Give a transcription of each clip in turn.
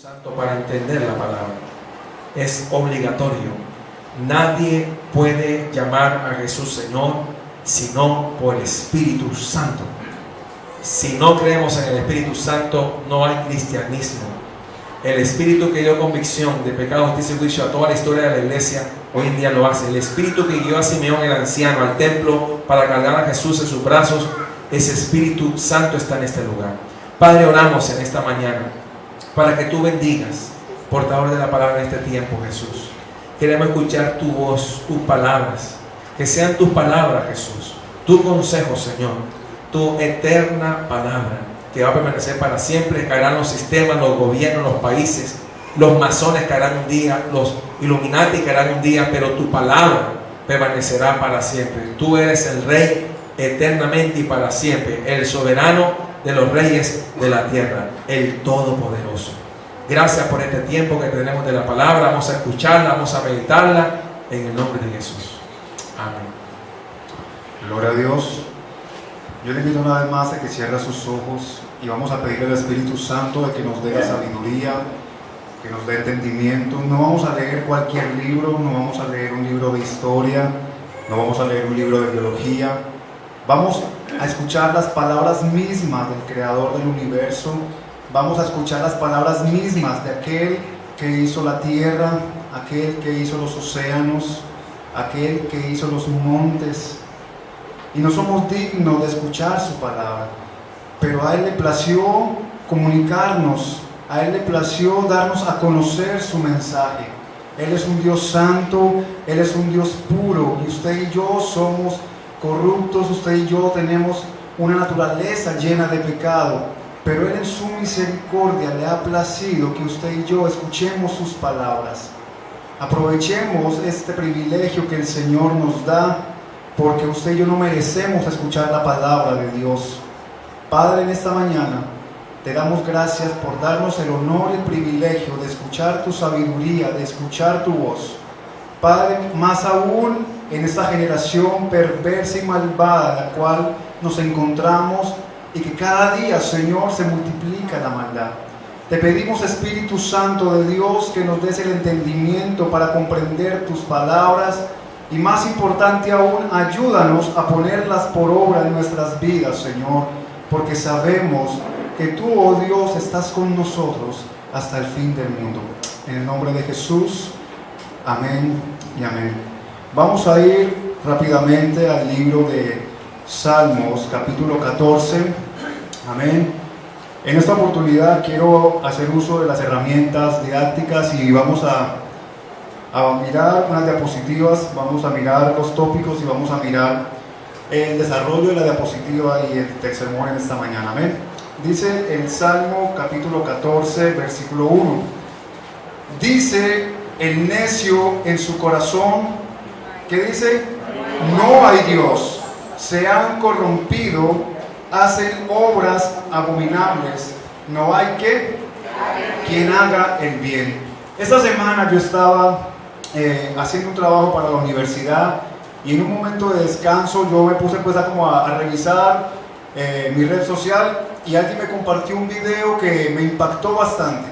Santo para entender la palabra. Es obligatorio. Nadie puede llamar a Jesús Señor sino por el Espíritu Santo. Si no creemos en el Espíritu Santo, no hay cristianismo. El Espíritu que dio convicción de pecado, justicia y juicio a toda la historia de la iglesia, hoy en día lo hace. El Espíritu que guió a Simeón el anciano al templo para cargar a Jesús en sus brazos, ese Espíritu Santo está en este lugar. Padre, oramos en esta mañana para que tú bendigas, portador de la palabra en este tiempo, Jesús. Queremos escuchar tu voz, tus palabras, que sean tus palabras, Jesús, tu consejo, Señor, tu eterna palabra, que va a permanecer para siempre. Caerán los sistemas, los gobiernos, los países, los masones caerán un día, los Illuminati caerán un día, pero tu palabra permanecerá para siempre. Tú eres el Rey eternamente y para siempre, el soberano de los reyes de la tierra, el Todopoderoso. Gracias por este tiempo que tenemos de la palabra. Vamos a escucharla, vamos a meditarla en el nombre de Jesús. Amén. Gloria a Dios. Yo le invito una vez más a que cierre sus ojos y vamos a pedirle al Espíritu Santo de que nos dé la sabiduría, que nos dé entendimiento. No vamos a leer cualquier libro, no vamos a leer un libro de historia, no vamos a leer un libro de biología. Vamos a escuchar las palabras mismas del Creador del universo. Vamos a escuchar las palabras mismas de aquel que hizo la tierra, aquel que hizo los océanos, aquel que hizo los montes. Y no somos dignos de escuchar su palabra, pero a Él le plació comunicarnos, a Él le plació darnos a conocer su mensaje. Él es un Dios santo, Él es un Dios puro, y usted y yo somos corruptos, usted y yo tenemos una naturaleza llena de pecado, pero Él en su misericordia le ha placido que usted y yo escuchemos sus palabras. Aprovechemos este privilegio que el Señor nos da, porque usted y yo no merecemos escuchar la palabra de Dios. Padre, en esta mañana te damos gracias por darnos el honor y el privilegio de escuchar tu sabiduría, de escuchar tu voz. Padre, más aún en esta generación perversa y malvada en la cual nos encontramos, y que cada día, Señor, se multiplica la maldad. Te pedimos, Espíritu Santo de Dios, que nos des el entendimiento para comprender tus palabras, y más importante aún, ayúdanos a ponerlas por obra en nuestras vidas, Señor, porque sabemos que tú, oh Dios, estás con nosotros hasta el fin del mundo. En el nombre de Jesús, amén y amén. Vamos a ir rápidamente al libro de Salmos, capítulo 14. Amén. En esta oportunidad quiero hacer uso de las herramientas didácticas y vamos a mirar unas diapositivas, vamos a mirar los tópicos y vamos a mirar el desarrollo de la diapositiva y el sermón en esta mañana. Amén. Dice el Salmo capítulo 14, versículo 1. Dice el necio en su corazón, ¿qué dice? No hay Dios. Se han corrompido, hacen obras abominables. No hay quien haga el bien. Esta semana yo estaba haciendo un trabajo para la universidad, y en un momento de descanso yo me puse pues a revisar mi red social, y alguien me compartió un video que me impactó bastante.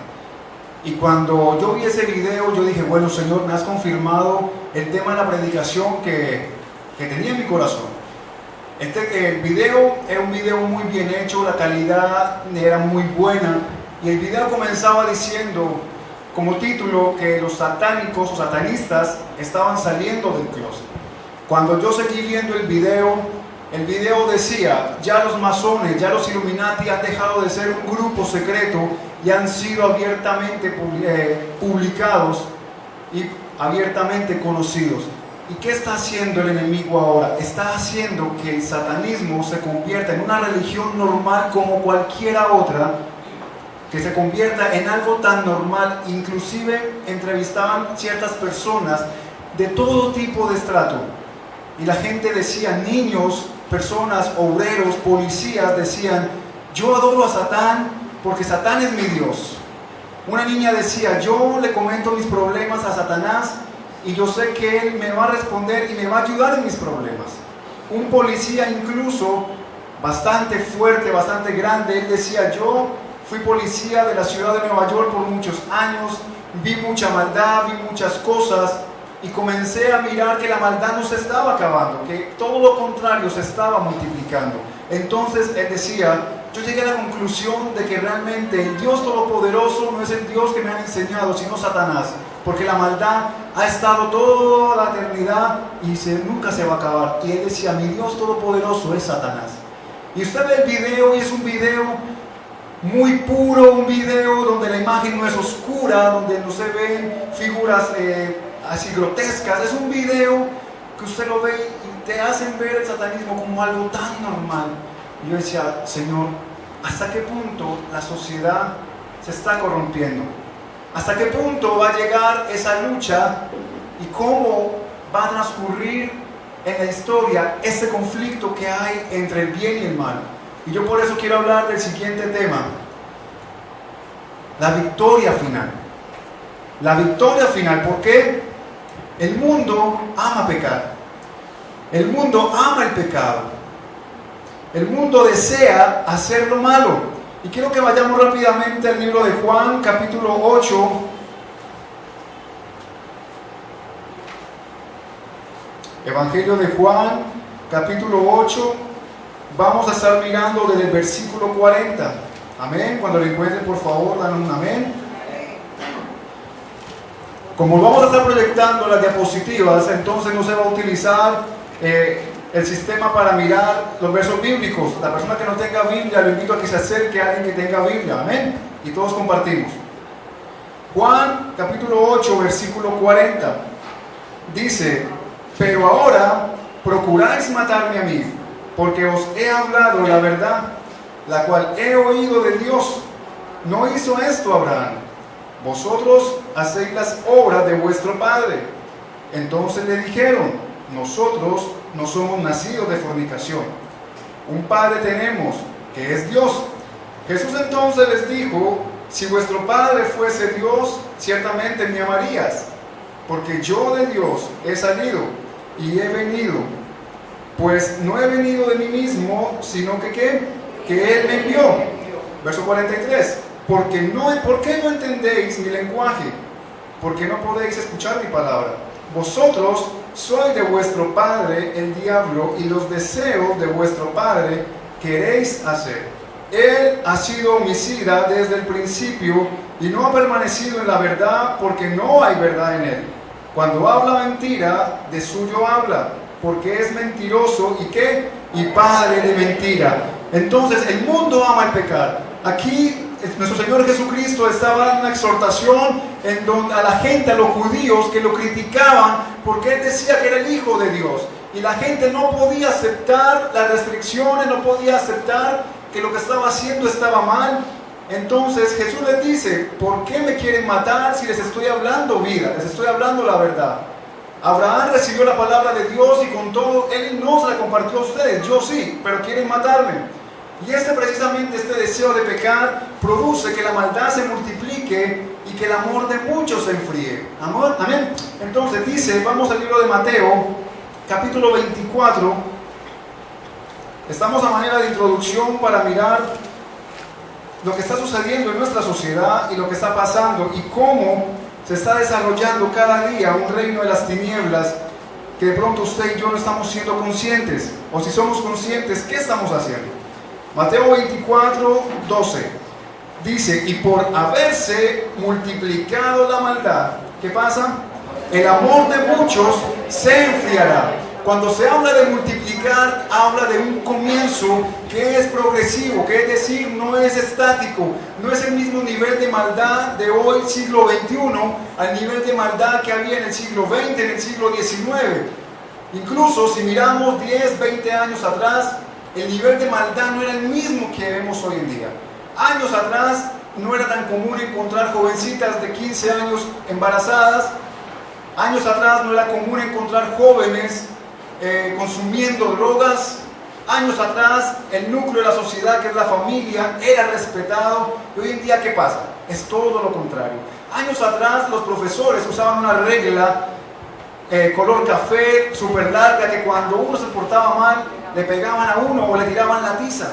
Y cuando yo vi ese video, yo dije, bueno, Señor, me has confirmado el tema de la predicación que tenía en mi corazón. El video era un video muy bien hecho, la calidad era muy buena, y el video comenzaba diciendo como título que los satánicos o satanistas estaban saliendo del closet. Cuando yo seguí viendo el video decía, ya los masones, ya los Illuminati han dejado de ser un grupo secreto y han sido abiertamente publicados y abiertamente conocidos. ¿Y qué está haciendo el enemigo ahora? Está haciendo que el satanismo se convierta en una religión normal como cualquiera otra, que se convierta en algo tan normal. Inclusive entrevistaban ciertas personas de todo tipo de estrato, y la gente decía, niños, personas, obreros, policías, decían, yo adoro a Satán porque Satán es mi Dios. Una niña decía, yo le comento mis problemas a Satanás y yo sé que él me va a responder y me va a ayudar en mis problemas. Un policía incluso bastante fuerte, bastante grande, él decía, yo fui policía de la ciudad de Nueva York por muchos años vi mucha maldad, vi muchas cosas y comencé a mirar que la maldad no se estaba acabando, que todo lo contrario se estaba multiplicando. Entonces él decía, yo llegué a la conclusión de que realmente el Dios Todopoderoso no es el Dios que me han enseñado, sino Satanás, porque la maldad ha estado toda la eternidad y nunca se va a acabar. Y él decía, mi Dios Todopoderoso es Satanás. Y usted ve el video y es un video muy puro, un video donde la imagen no es oscura, donde no se ven figuras así grotescas. Es un video que usted lo ve y te hacen ver el satanismo como algo tan normal. Y yo decía, Señor, ¿hasta qué punto la sociedad se está corrompiendo? ¿Hasta qué punto va a llegar esa lucha y cómo va a transcurrir en la historia este conflicto que hay entre el bien y el mal? Y yo por eso quiero hablar del siguiente tema: la victoria final. La victoria final, porque el mundo ama pecar. El mundo ama el pecado. El mundo desea hacer lo malo. Y quiero que vayamos rápidamente al libro de Juan, capítulo 8. Evangelio de Juan, capítulo 8. Vamos a estar mirando desde el versículo 40. Amén. Cuando lo encuentren, por favor, dan un amén. Como vamos a estar proyectando las diapositivas, entonces no se va a utilizar el sistema para mirar los versos bíblicos. La persona que no tenga Biblia, le invito a que se acerque a alguien que tenga Biblia. Amén. Y todos compartimos. Juan, capítulo 8, versículo 40. Dice, pero ahora procuráis matarme a mí, porque os he hablado la verdad, la cual he oído de Dios. No hizo esto Abraham. Vosotros hacéis las obras de vuestro padre. Entonces le dijeron, nosotros no somos nacidos de fornicación. Un padre tenemos, que es Dios. Jesús entonces les dijo, si vuestro padre fuese Dios, ciertamente me amarías, porque yo de Dios he salido y he venido. Pues no he venido de mí mismo, sino que Él me envió. Verso 43. ¿Por qué no entendéis mi lenguaje? Porque no podéis escuchar mi palabra. Vosotros sois de vuestro padre el diablo, y los deseos de vuestro padre queréis hacer. Él ha sido homicida desde el principio y no ha permanecido en la verdad, porque no hay verdad en él. Cuando habla mentira, de suyo habla, porque es mentiroso y padre de mentira. Entonces el mundo ama el pecado. Aquí nuestro Señor Jesucristo estaba dando una exhortación en donde a la gente, a los judíos que lo criticaban porque Él decía que era el Hijo de Dios, y la gente no podía aceptar las restricciones, no podía aceptar que lo que estaba haciendo estaba mal. Entonces Jesús les dice, ¿por qué me quieren matar si les estoy hablando vida, les estoy hablando la verdad? Abraham recibió la palabra de Dios y con todo Él no se la compartió a ustedes, yo sí, pero quieren matarme. Y precisamente este deseo de pecar produce que la maldad se multiplique y que el amor de muchos se enfríe. Amén. Entonces dice, vamos al libro de Mateo, capítulo 24. Estamos a manera de introducción para mirar lo que está sucediendo en nuestra sociedad y lo que está pasando y cómo se está desarrollando cada día un reino de las tinieblas que de pronto usted y yo no estamos siendo conscientes. O si somos conscientes, ¿qué estamos haciendo? Mateo 24, 12 dice, y por haberse multiplicado la maldad, ¿qué pasa? El amor de muchos se enfriará. Cuando se habla de multiplicar, habla de un comienzo que es progresivo, que es decir, no es estático, no es el mismo nivel de maldad de hoy, siglo XXI, al nivel de maldad que había en el siglo XX, en el siglo XIX. Incluso si miramos 10, 20 años atrás, el nivel de maldad no era el mismo que vemos hoy en día. Años atrás no era tan común encontrar jovencitas de 15 años embarazadas. Años atrás no era común encontrar jóvenes consumiendo drogas. Años atrás el núcleo de la sociedad, que es la familia, era respetado. Y hoy en día, ¿qué pasa? Es todo lo contrario. Años atrás los profesores usaban una regla color café, súper larga, que cuando uno se portaba mal le pegaban a uno o le tiraban la tiza.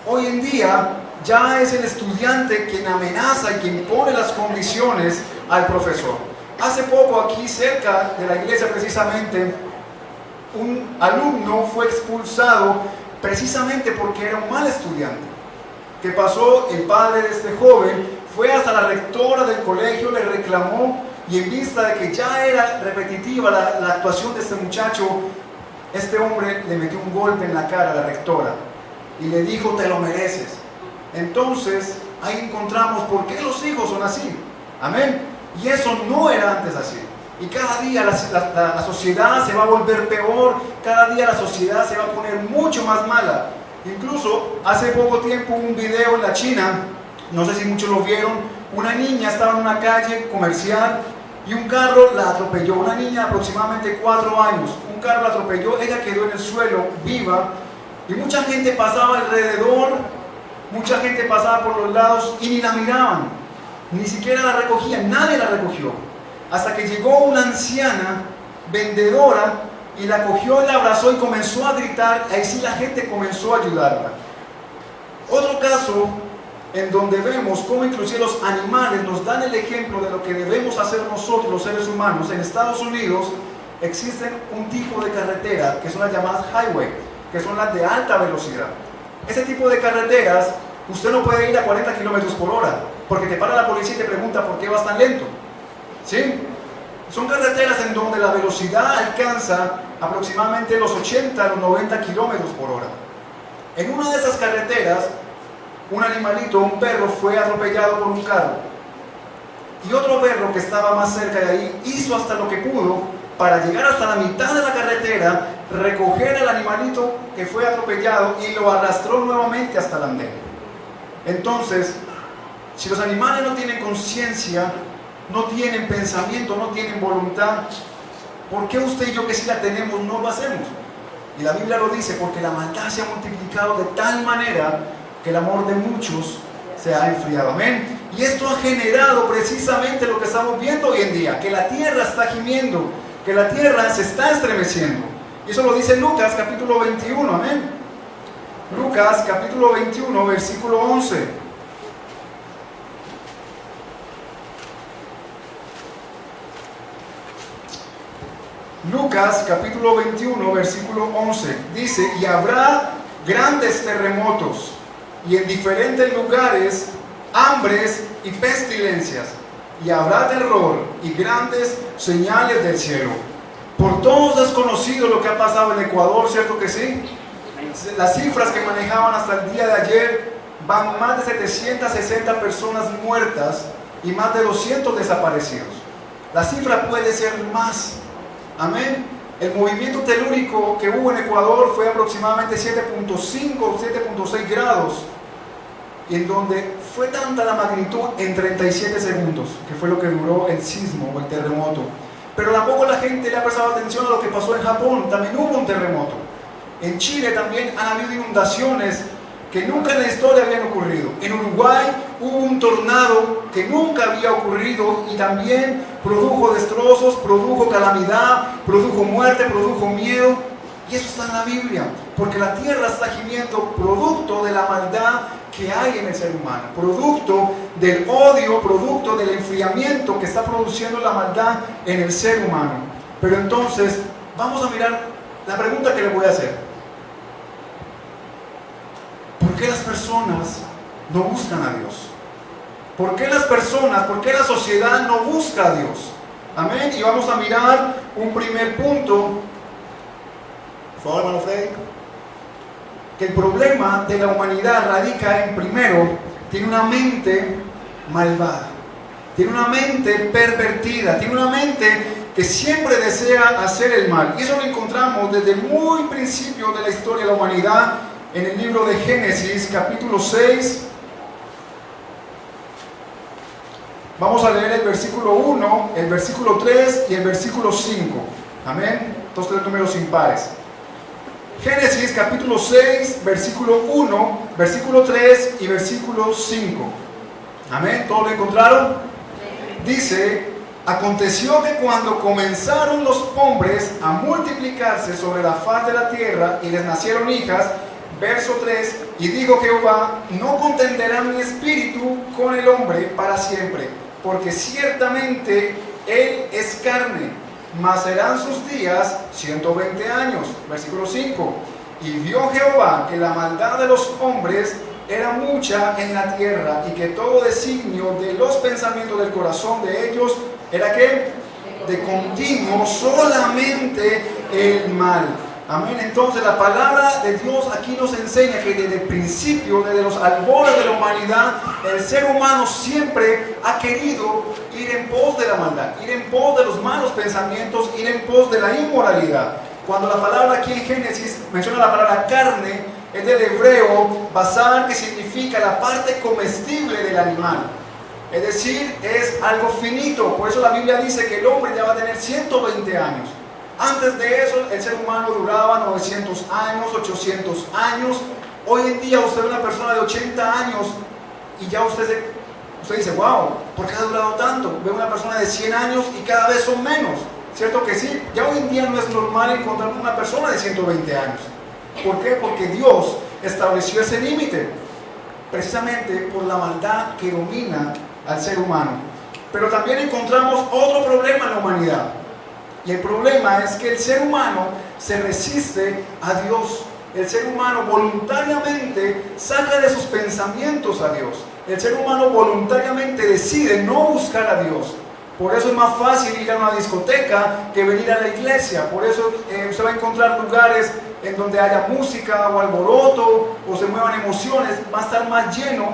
Hoy en día ya es el estudiante quien amenaza y quien pone las condiciones al profesor. Hace poco aquí cerca de la iglesia precisamente, un alumno fue expulsado precisamente porque era un mal estudiante. ¿Qué pasó? El padre de este joven fue hasta la rectora del colegio, le reclamó, y en vista de que ya era repetitiva la actuación de este muchacho, este hombre le metió un golpe en la cara a la rectora y le dijo: te lo mereces. Entonces ahí encontramos por qué los hijos son así. Amén. Y eso no era antes así. Y cada día la sociedad se va a volver peor, cada día la sociedad se va a poner mucho más mala. Incluso hace poco tiempo hubo un video en la China, no sé si muchos lo vieron, una niña estaba en una calle comercial y un carro la atropelló, una niña de aproximadamente 4 años, un carro la atropelló, ella quedó en el suelo viva y mucha gente pasaba alrededor, mucha gente pasaba por los lados y ni la miraban, ni siquiera la recogían, nadie la recogió, hasta que llegó una anciana vendedora y la cogió y la abrazó y comenzó a gritar, ahí sí la gente comenzó a ayudarla. Otro caso en donde vemos cómo inclusive los animales nos dan el ejemplo de lo que debemos hacer nosotros los seres humanos. En Estados Unidos existen un tipo de carretera que son las llamadas highway, que son las de alta velocidad. Ese tipo de carreteras usted no puede ir a 40 kilómetros por hora porque te para la policía y te pregunta por qué vas tan lento. ¿Sí? Son carreteras en donde la velocidad alcanza aproximadamente los 80 a los 90 kilómetros por hora. En una de esas carreteras, un animalito, un perro, fue atropellado por un carro. Y otro perro que estaba más cerca de ahí hizo hasta lo que pudo para llegar hasta la mitad de la carretera, recoger al animalito que fue atropellado y lo arrastró nuevamente hasta el andén. Entonces, si los animales no tienen conciencia, no tienen pensamiento, no tienen voluntad, ¿por qué usted y yo, que sí la tenemos, no lo hacemos? Y la Biblia lo dice, porque la maldad se ha multiplicado de tal manera que el amor de muchos se ha enfriado. Amén. Y esto ha generado precisamente lo que estamos viendo hoy en día, que la tierra está gimiendo, que la tierra se está estremeciendo. Y eso lo dice Lucas capítulo 21, amén. Lucas capítulo 21, versículo 11. Lucas capítulo 21, versículo 11, dice: y habrá grandes terremotos, y en diferentes lugares hambres y pestilencias, y habrá terror y grandes señales del cielo. Por todos es conocido lo que ha pasado en Ecuador, ¿cierto que sí? Las cifras que manejaban hasta el día de ayer van más de 760 personas muertas y más de 200 desaparecidos. La cifra puede ser más. Amén. El movimiento telúrico que hubo en Ecuador fue aproximadamente 7.5 o 7.6 grados, y en donde fue tanta la magnitud en 37 segundos, que fue lo que duró el sismo o el terremoto. Pero tampoco la gente le ha prestado atención a lo que pasó en Japón. También hubo un terremoto. En Chile también han habido inundaciones que nunca en la historia habían ocurrido. En Uruguay hubo un tornado que nunca había ocurrido y también produjo destrozos, produjo calamidad, produjo muerte, produjo miedo. Y eso está en la Biblia, porque la tierra está gimiendo producto de la maldad que hay en el ser humano, producto del odio, producto del enfriamiento que está produciendo la maldad en el ser humano. Pero entonces, vamos a mirar la pregunta que le voy a hacer. ¿Por qué las personas no buscan a Dios? ¿Por qué las personas, por qué la sociedad no busca a Dios? Amén. Y vamos a mirar un primer punto. Por favor, hermano Freddy. Que el problema de la humanidad radica en, primero, tiene una mente malvada, tiene una mente pervertida, tiene una mente que siempre desea hacer el mal. Y eso lo encontramos desde el muy principio de la historia de la humanidad, en el libro de Génesis, capítulo 6. Vamos a leer el versículo 1, el versículo 3 y el versículo 5. Amén. Estos tres números impares. Génesis capítulo 6, versículo 1, versículo 3 y versículo 5. Amén. ¿Todos lo encontraron? Dice: aconteció que cuando comenzaron los hombres a multiplicarse sobre la faz de la tierra y les nacieron hijas, verso 3, y dijo Jehová, no contenderá mi espíritu con el hombre para siempre, porque ciertamente él es carne, mas serán sus días 120 años. Versículo 5, y vio Jehová que la maldad de los hombres era mucha en la tierra, y que todo designio de los pensamientos del corazón de ellos era que de continuo solamente el mal. Amén. Entonces la palabra de Dios aquí nos enseña que desde el principio, desde los albores de la humanidad, el ser humano siempre ha querido ir en pos de la maldad, ir en pos de los malos pensamientos, ir en pos de la inmoralidad. Cuando la palabra aquí en Génesis menciona la palabra carne, es del hebreo basar, que significa la parte comestible del animal. Es decir, es algo finito. Por eso la Biblia dice que el hombre ya va a tener 120 años. Antes de eso, el ser humano duraba 900 años, 800 años. Hoy en día usted ve una persona de 80 años y ya usted dice, wow, ¿por qué ha durado tanto? Ve una persona de 100 años y cada vez son menos. ¿Cierto que sí? Ya hoy en día no es normal encontrar una persona de 120 años. ¿Por qué? Porque Dios estableció ese límite, precisamente por la maldad que domina al ser humano. Pero también encontramos otro problema en la humanidad, y el problema es que el ser humano se resiste a Dios. El ser humano voluntariamente saca de sus pensamientos a Dios. El ser humano voluntariamente decide no buscar a Dios. Por eso es más fácil ir a una discoteca que venir a la iglesia. Por eso usted va a encontrar lugares en donde haya música o alboroto o se muevan emociones. Va a estar más lleno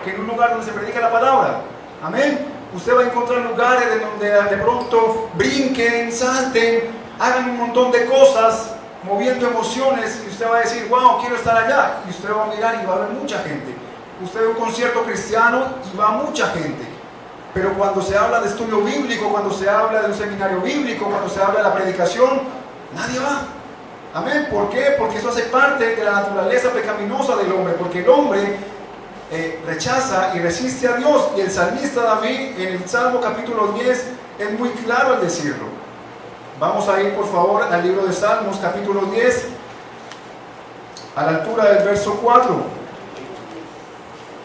que en un lugar donde se predica la palabra. Amén. Usted va a encontrar lugares en donde de pronto brinquen, salten, hagan un montón de cosas, moviendo emociones, y usted va a decir, wow, quiero estar allá. Y usted va a mirar y va a haber mucha gente. Usted ve un concierto cristiano y va mucha gente. Pero cuando se habla de estudio bíblico, cuando se habla de un seminario bíblico, cuando se habla de la predicación, nadie va. Amén. ¿Por qué? Porque eso hace parte de la naturaleza pecaminosa del hombre. Porque el hombre rechaza y resiste a Dios. Y el salmista David, en el Salmo capítulo 10, es muy claro al decirlo. Vamos a ir, por favor, al libro de Salmos, capítulo 10, a la altura del verso 4.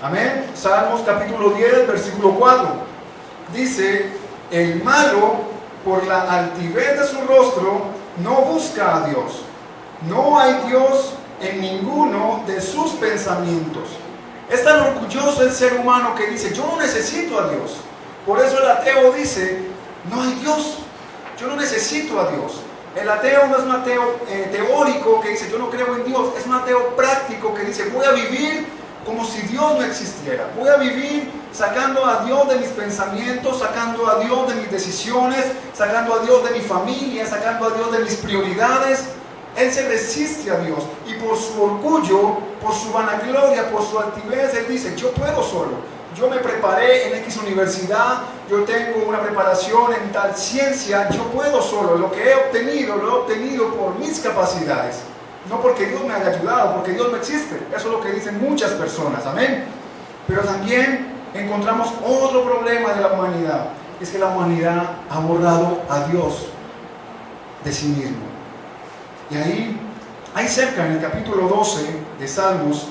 Amén. Salmos capítulo 10, versículo 4. Dice, el malo, por la altivez de su rostro, no busca a Dios. No hay Dios en ninguno de sus pensamientos. Es tan orgulloso el ser humano que dice, yo no necesito a Dios. Por eso el ateo dice, no hay Dios, yo no necesito a Dios. El ateo no es un ateo teórico que dice, yo no creo en Dios. Es un ateo práctico que dice, voy a vivir como si Dios no existiera. Voy a vivir sacando a Dios de mis pensamientos, sacando a Dios de mis decisiones, sacando a Dios de mi familia, sacando a Dios de mis prioridades. Él se resiste a Dios y por su orgullo, por su vanagloria, por su altivez, él dice, yo puedo solo. Yo me preparé en X universidad, yo tengo una preparación en tal ciencia, yo puedo solo. Lo que he obtenido, lo he obtenido por mis capacidades. No porque Dios me haya ayudado, porque Dios no existe. Eso es lo que dicen muchas personas, amén. Pero también encontramos otro problema de la humanidad. Es que la humanidad ha borrado a Dios de sí mismo. Y ahí cerca, en el capítulo 12 de Salmos,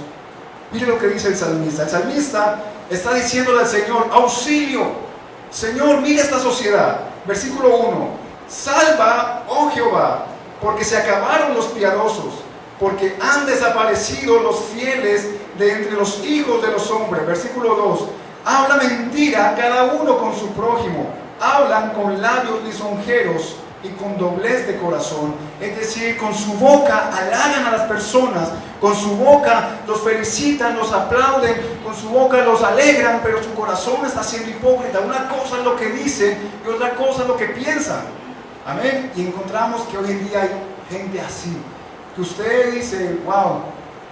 mire lo que dice el salmista. El salmista está diciéndole al Señor, auxilio, Señor, mira esta sociedad. Versículo 1, salva, oh Jehová, porque se acabaron los piadosos, porque han desaparecido los fieles de entre los hijos de los hombres. Versículo 2, habla mentira cada uno con su prójimo, hablan con labios lisonjeros y con doblez de corazón. Es decir, con su boca halagan a las personas, con su boca los felicitan, los aplauden, con su boca los alegran, pero su corazón está siendo hipócrita. Una cosa es lo que dicen y otra cosa es lo que piensan. Amén. Y encontramos que hoy en día hay gente así, que usted dice, wow,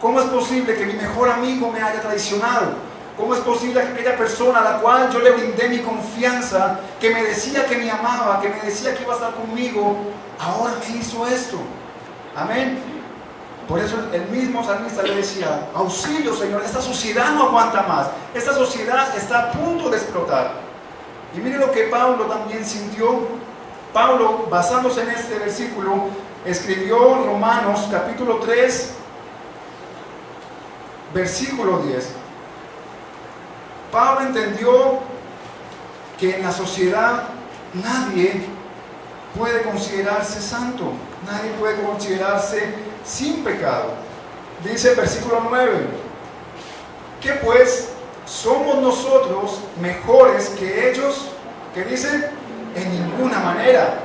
¿cómo es posible que mi mejor amigo me haya traicionado? ¿Cómo es posible que aquella persona a la cual yo le brindé mi confianza, que me decía que me amaba, que me decía que iba a estar conmigo, ahora me hizo esto? Amén. Por eso el mismo salmista le decía, auxilio, Señor, esta sociedad no aguanta más, esta sociedad está a punto de explotar. Y mire lo que Pablo también sintió. Pablo, basándose en este versículo, escribió Romanos capítulo 3, versículo 10. Pablo entendió que en la sociedad nadie puede considerarse santo, nadie puede considerarse sin pecado. Dice el versículo 9, ¿qué pues? ¿Somos nosotros mejores que ellos? ¿Qué dice? En ninguna manera,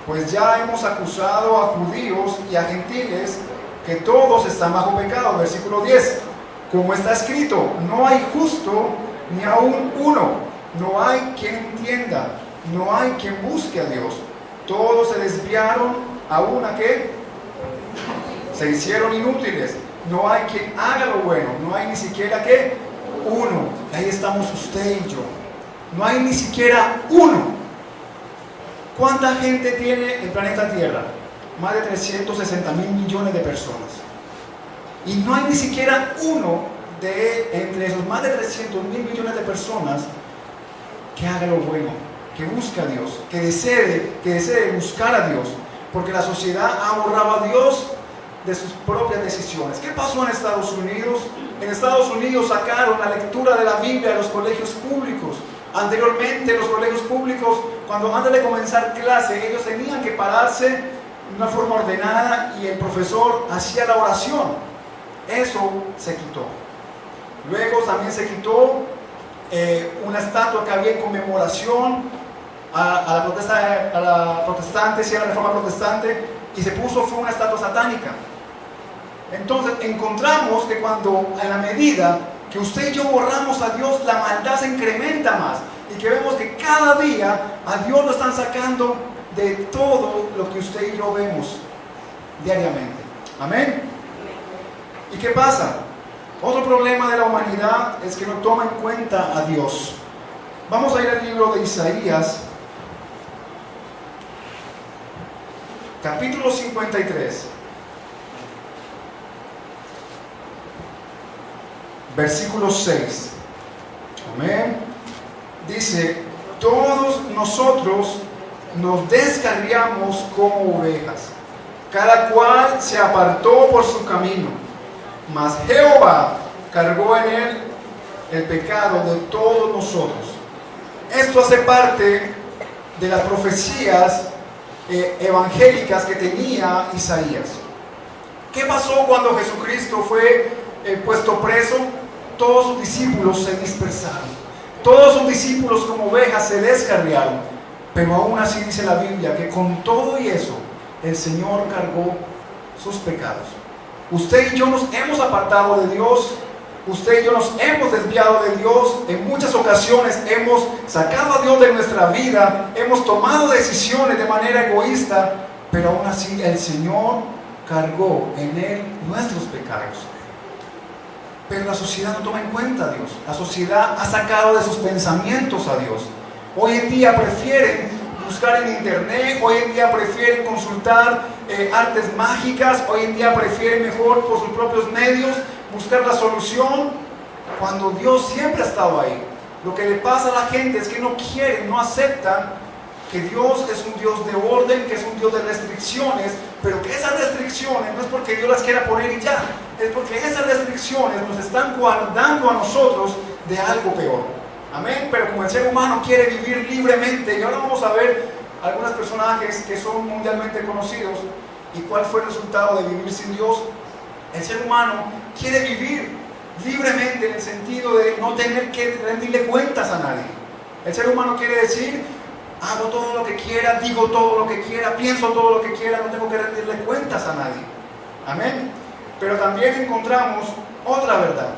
pues ya hemos acusado a judíos y a gentiles que todos están bajo pecado. Versículo 10, como está escrito, no hay justo ni aún uno, no hay quien entienda, no hay quien busque a Dios. Todos se desviaron a una que se hicieron inútiles. No hay quien haga lo bueno, no hay ni siquiera que uno. Ahí estamos usted y yo. No hay ni siquiera uno. ¿Cuánta gente tiene el planeta Tierra? Más de 360 mil millones de personas. Y no hay ni siquiera uno entre esos más de 300 mil millones de personas que haga lo bueno, que busque a Dios, que desee buscar a Dios. Porque la sociedad ha borrado a Dios de sus propias decisiones. ¿Qué pasó en Estados Unidos? En Estados Unidos sacaron la lectura de la Biblia de los colegios públicos. Anteriormente los colegios públicos, cuando antes de comenzar clase, ellos tenían que pararse de una forma ordenada y el profesor hacía la oración. Eso se quitó. Luego también se quitó una estatua que había en conmemoración a la protestante, si era la reforma protestante, y se puso, fue una estatua satánica. Entonces encontramos que cuando a la medida que usted y yo borramos a Dios, la maldad se incrementa más, y que vemos que cada día a Dios lo están sacando de todo lo que usted y yo vemos diariamente. Amén. ¿Y qué pasa? Otro problema de la humanidad es que no toma en cuenta a Dios. Vamos a ir al libro de Isaías, capítulo 53, versículo 6. Amén. Dice, todos nosotros nos descarriamos como ovejas, cada cual se apartó por su camino, mas Jehová cargó en él el pecado de todos nosotros. Esto hace parte de las profecías evangélicas que tenía Isaías. ¿Qué pasó cuando Jesucristo fue puesto preso? Todos sus discípulos se dispersaron, todos sus discípulos como ovejas se descarriaron, pero aún así dice la Biblia que con todo y eso el Señor cargó sus pecados. Usted y yo nos hemos apartado de Dios, usted y yo nos hemos desviado de Dios, en muchas ocasiones hemos sacado a Dios de nuestra vida, hemos tomado decisiones de manera egoísta, pero aún así el Señor cargó en él nuestros pecados. Pero la sociedad no toma en cuenta a Dios, la sociedad ha sacado de sus pensamientos a Dios. Hoy en día prefieren buscar en internet, hoy en día prefieren consultar artes mágicas, hoy en día prefieren mejor por sus propios medios buscar la solución, cuando Dios siempre ha estado ahí. Lo que le pasa a la gente es que no quieren, no aceptan que Dios es un Dios de orden, que es un Dios de restricciones, pero que esas restricciones no es porque Dios las quiera poner y ya, es porque esas restricciones nos están guardando a nosotros de algo peor. Amén. Pero como el ser humano quiere vivir libremente, y ahora vamos a ver algunos personajes que son mundialmente conocidos y cuál fue el resultado de vivir sin Dios. El ser humano quiere vivir libremente en el sentido de no tener que rendirle cuentas a nadie. El ser humano quiere decir, hago todo lo que quiera, digo todo lo que quiera, pienso todo lo que quiera, no tengo que rendirle cuentas a nadie. Amén. Pero también encontramos otra verdad.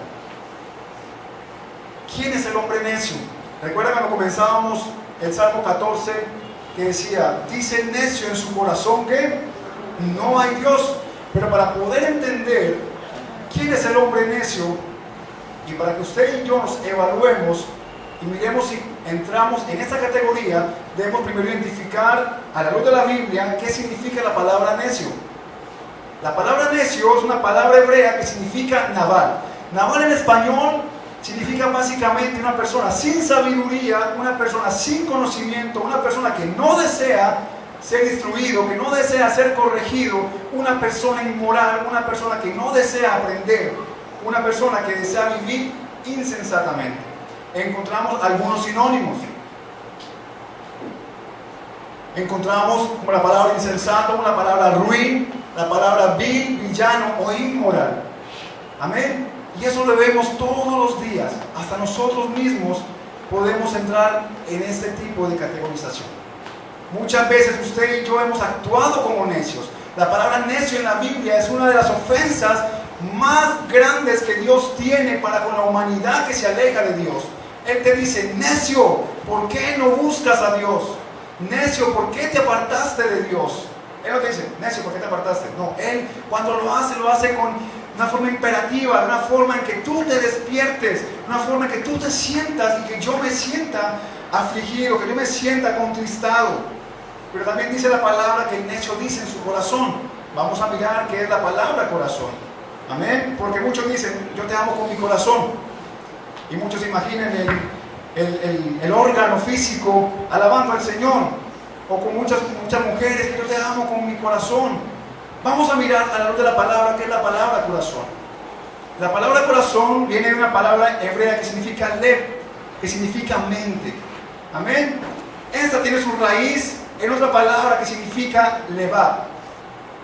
¿Quién es el hombre necio? Recuerda cuando comenzábamos el Salmo 14 que decía, dice el necio en su corazón que no hay Dios. Pero para poder entender quién es el hombre necio y para que usted y yo nos evaluemos y miremos si entramos en esa categoría, debemos primero identificar a la luz de la Biblia qué significa la palabra necio. La palabra necio es una palabra hebrea que significa naval. Naval en español significa básicamente una persona sin sabiduría, una persona sin conocimiento, una persona que no desea ser instruido, que no desea ser corregido, una persona inmoral, una persona que no desea aprender. una persona que desea vivir insensatamente. Encontramos algunos sinónimos. Encontramos como la palabra insensato, una palabra ruin, la palabra vil, villano o inmoral. Amén. Y eso lo vemos todos los días. Hasta nosotros mismos podemos entrar en este tipo de categorización. Muchas veces usted y yo hemos actuado como necios. La palabra necio en la Biblia es una de las ofensas más grandes que Dios tiene para con la humanidad que se aleja de Dios. Él te dice: necio, ¿por qué no buscas a Dios? Necio, ¿por qué te apartaste de Dios? Él no te dice: necio, ¿por qué te apartaste? No, Él cuando lo hace con una forma imperativa, una forma en que tú te despiertes, una forma en que tú te sientas y que yo me sienta afligido, que yo me sienta contristado. Pero también dice la palabra que el necio dice en su corazón. Vamos a mirar qué es la palabra corazón. Amén. Porque muchos dicen: yo te amo con mi corazón. Y muchos imaginan el órgano físico alabando al Señor. O con muchas mujeres: que yo te amo con mi corazón. Vamos a mirar a la luz de la palabra qué es la palabra corazón. La palabra corazón viene de una palabra hebrea que significa lev, que significa mente. Amén. Esta tiene su raíz en otra palabra que significa levar.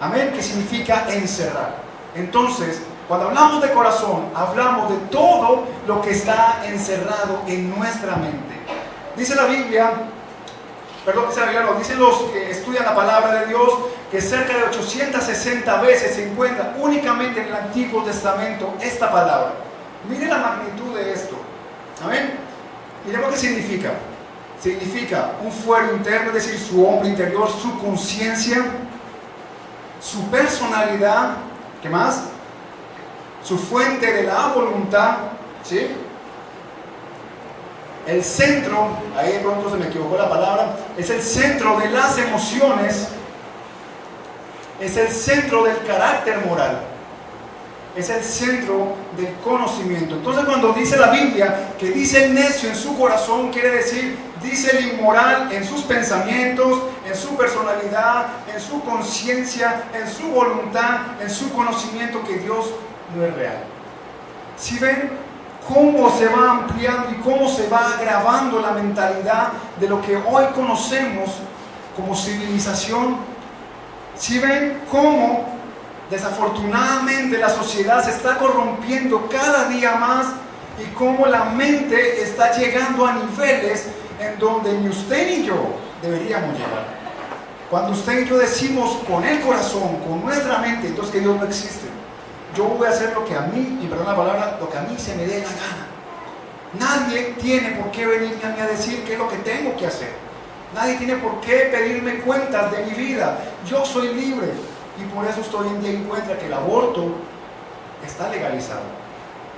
Amén, que significa encerrar. Entonces, cuando hablamos de corazón, hablamos de todo lo que está encerrado en nuestra mente. Dice la Biblia, dicen los que estudian la palabra de Dios, que cerca de 860 veces se encuentra únicamente en el Antiguo Testamento esta palabra. Mire la magnitud de esto. Amén. Mire lo que significa. Significa un fuero interno, es decir, su hombre interior, su conciencia, su personalidad, ¿qué más? Su fuente de la voluntad, ¿sí? El centro, ahí de pronto se me equivocó la palabra, es el centro de las emociones, es el centro del carácter moral, es el centro del conocimiento. Entonces, cuando dice la Biblia que dice el necio en su corazón, quiere decir, dice el inmoral en sus pensamientos, en su personalidad, en su conciencia, en su voluntad, en su conocimiento, que Dios no es real. ¿Sí ven cómo se va ampliando y cómo se va agravando la mentalidad de lo que hoy conocemos como civilización? ¿Sí ven cómo desafortunadamente la sociedad se está corrompiendo cada día más y cómo la mente está llegando a niveles en donde ni usted ni yo deberíamos llegar? Cuando usted y yo decimos con el corazón, con nuestra mente, entonces que Dios no existe. Yo voy a hacer lo que a mí, y perdón la palabra, lo que a mí se me dé la gana. Nadie tiene por qué venirme a mí a decir qué es lo que tengo que hacer. Nadie tiene por qué pedirme cuentas de mi vida. Yo soy libre. Y por eso usted hoy en día encuentra que el aborto está legalizado.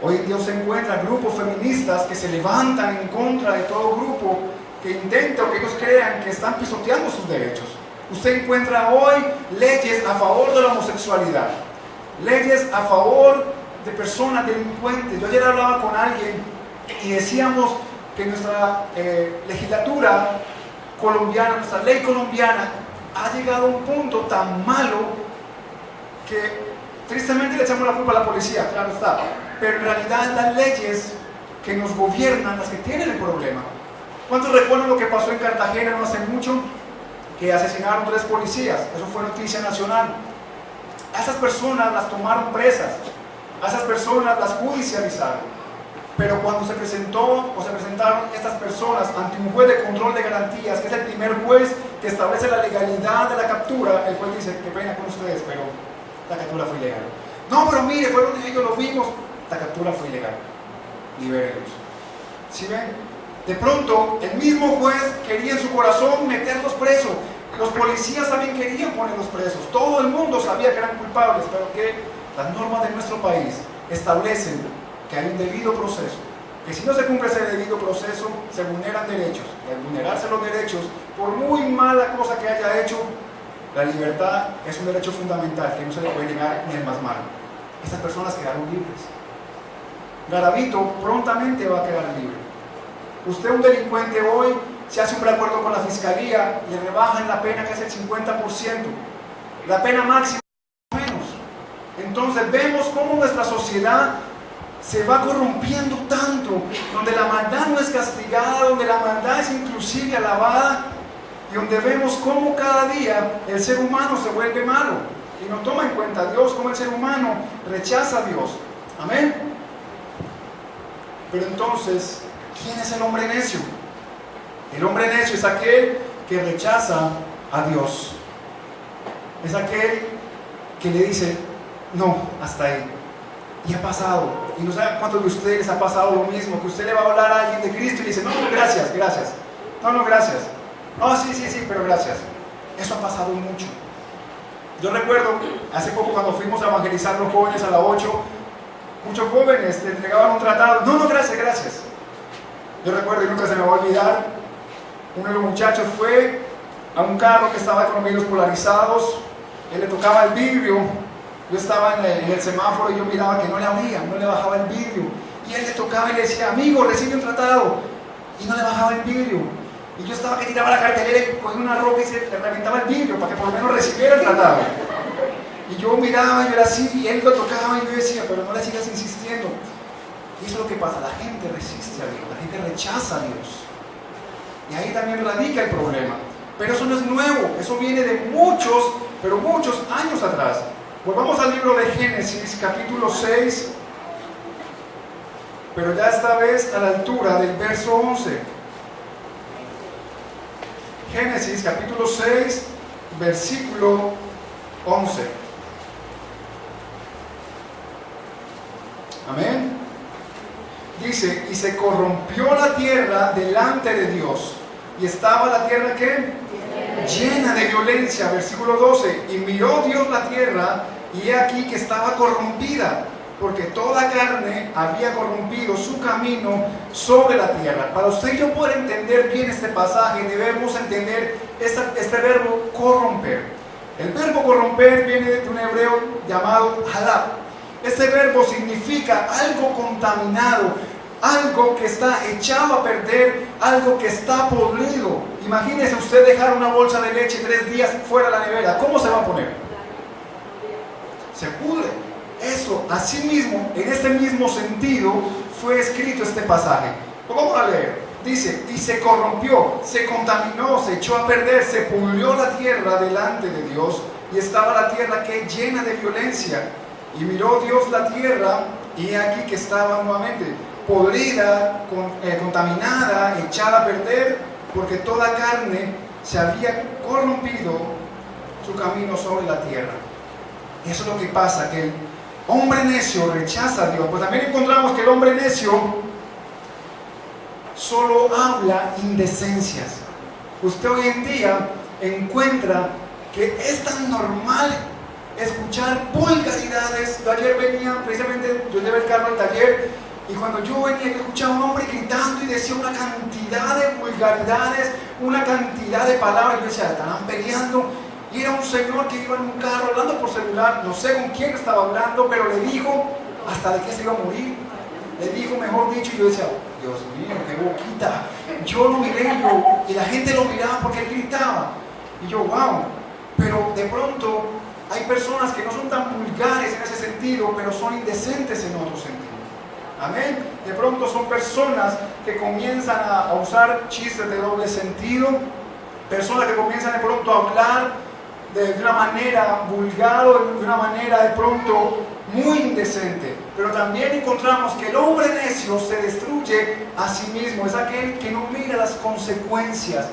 Hoy en día se encuentran grupos feministas que se levantan en contra de todo grupo que intenta o que ellos crean que están pisoteando sus derechos. Usted encuentra hoy leyes a favor de la homosexualidad, leyes a favor de personas delincuentes. Yo ayer hablaba con alguien y decíamos que nuestra legislatura colombiana, nuestra ley colombiana, ha llegado a un punto tan malo que tristemente le echamos la culpa a la policía, claro está, pero en realidad las leyes que nos gobiernan las que tienen el problema. ¿Cuántos recuerdan lo que pasó en Cartagena no hace mucho? Que asesinaron 3 policías, eso fue noticia nacional. A esas personas las tomaron presas, a esas personas las judicializaron. Pero cuando se presentaron estas personas ante un juez de control de garantías, que es el primer juez que establece la legalidad de la captura, el juez dice: qué pena con ustedes, pero la captura fue ilegal. No, pero mire, fueron ellos, lo vimos, la captura fue ilegal. Libérenlos. ¿Sí ven? De pronto, el mismo juez quería en su corazón meterlos presos. Los policías también querían ponerlos presos. Todo el mundo sabía que eran culpables, pero que las normas de nuestro país establecen que hay un debido proceso, que si no se cumple ese debido proceso, se vulneran derechos, y al vulnerarse los derechos, por muy mala cosa que haya hecho, la libertad es un derecho fundamental que no se le puede negar ni el más malo. Estas personas quedaron libres. Garavito prontamente va a quedar libre. Usted, un delincuente, hoy se hace un preacuerdo con la fiscalía, le rebajan la pena que es el 50%, la pena máxima menos. Entonces vemos cómo nuestra sociedad se va corrompiendo tanto, donde la maldad no es castigada, donde la maldad es inclusive alabada, y donde vemos cómo cada día el ser humano se vuelve malo y no toma en cuenta a Dios, cómo el ser humano rechaza a Dios. Amén. Pero entonces, ¿quién es el hombre necio? El hombre necio es aquel que rechaza a Dios. Es aquel que le dice, no, hasta ahí. Y ha pasado, y no sabe cuántos de ustedes ha pasado lo mismo, que usted le va a hablar a alguien de Cristo y le dice, no, gracias, gracias. No, gracias. Oh, sí, pero gracias. Eso ha pasado mucho. Yo recuerdo, hace poco cuando fuimos a evangelizar los jóvenes a la 8, muchos jóvenes le entregaban un tratado. No, gracias. Yo recuerdo, y nunca se me va a olvidar, uno de los muchachos fue a un carro que estaba con los vidrios polarizados, él le tocaba el vidrio, yo estaba en el semáforo y yo miraba que no le abría, no le bajaba el vidrio, y él le tocaba y le decía, amigo, recibe un tratado, y no le bajaba el vidrio. Y yo estaba que tiraba la cartelera y cogía una roca y se le reventaba el vidrio para que por lo menos recibiera el tratado. Y yo miraba y yo era así, y él lo tocaba y yo decía, pero no le sigas insistiendo. Y eso es lo que pasa, la gente resiste a Dios, la gente rechaza a Dios. Y ahí también radica el problema. Pero eso no es nuevo, eso viene de muchos, pero muchos años atrás. Volvamos al libro de Génesis, capítulo 6, pero ya esta vez a la altura del verso 11. Génesis capítulo 6, versículo 11. Amén. Dice, y se corrompió la tierra delante de Dios. Y estaba la tierra, ¿qué? Llena de violencia. Versículo 12. Y miró Dios la tierra, y he aquí que estaba corrompida, porque toda carne había corrompido su camino sobre la tierra. Para usted y yo poder entender bien este pasaje, debemos entender este verbo corromper. El verbo corromper viene de un hebreo llamado halab. Este verbo significa algo contaminado, algo que está echado a perder, algo que está podrido. Imagínese usted dejar una bolsa de leche 3 días fuera de la nevera. ¿Cómo se va a poner? Se pudre. Eso, así mismo, en este mismo sentido, fue escrito este pasaje. Lo vamos a leer. Dice, y se corrompió, se contaminó, se echó a perder, se pudrió la tierra delante de Dios, y estaba la tierra que llena de violencia. Y miró Dios la tierra, y aquí que estaba nuevamente podrida, contaminada, echada a perder, porque toda carne se había corrompido su camino sobre la tierra. Eso es lo que pasa, que el hombre necio rechaza a Dios. Pues también encontramos que el hombre necio solo habla indecencias. Usted hoy en día encuentra que es tan normal escuchar vulgaridades. Yo ayer venía, precisamente, yo llevé el carro al taller, y cuando yo venía, yo escuchaba a un hombre gritando y decía una cantidad de vulgaridades, una cantidad de palabras. Yo decía, estaban peleando. Y era un señor que iba en un carro hablando por celular, no sé con quién estaba hablando, pero le dijo hasta de qué se iba a morir. Le dijo, mejor dicho, y yo decía, Dios mío, qué boquita. Yo lo miré y la gente lo miraba porque él gritaba. Y yo, wow. Pero de pronto hay personas que no son tan vulgares en ese sentido, pero son indecentes en otro sentido. Amén. De pronto son personas que comienzan a usar chistes de doble sentido, personas que comienzan de pronto a hablar de una manera vulgar o de una manera de pronto muy indecente. Pero también encontramos que el hombre necio se destruye a sí mismo. Es aquel que no mira las consecuencias.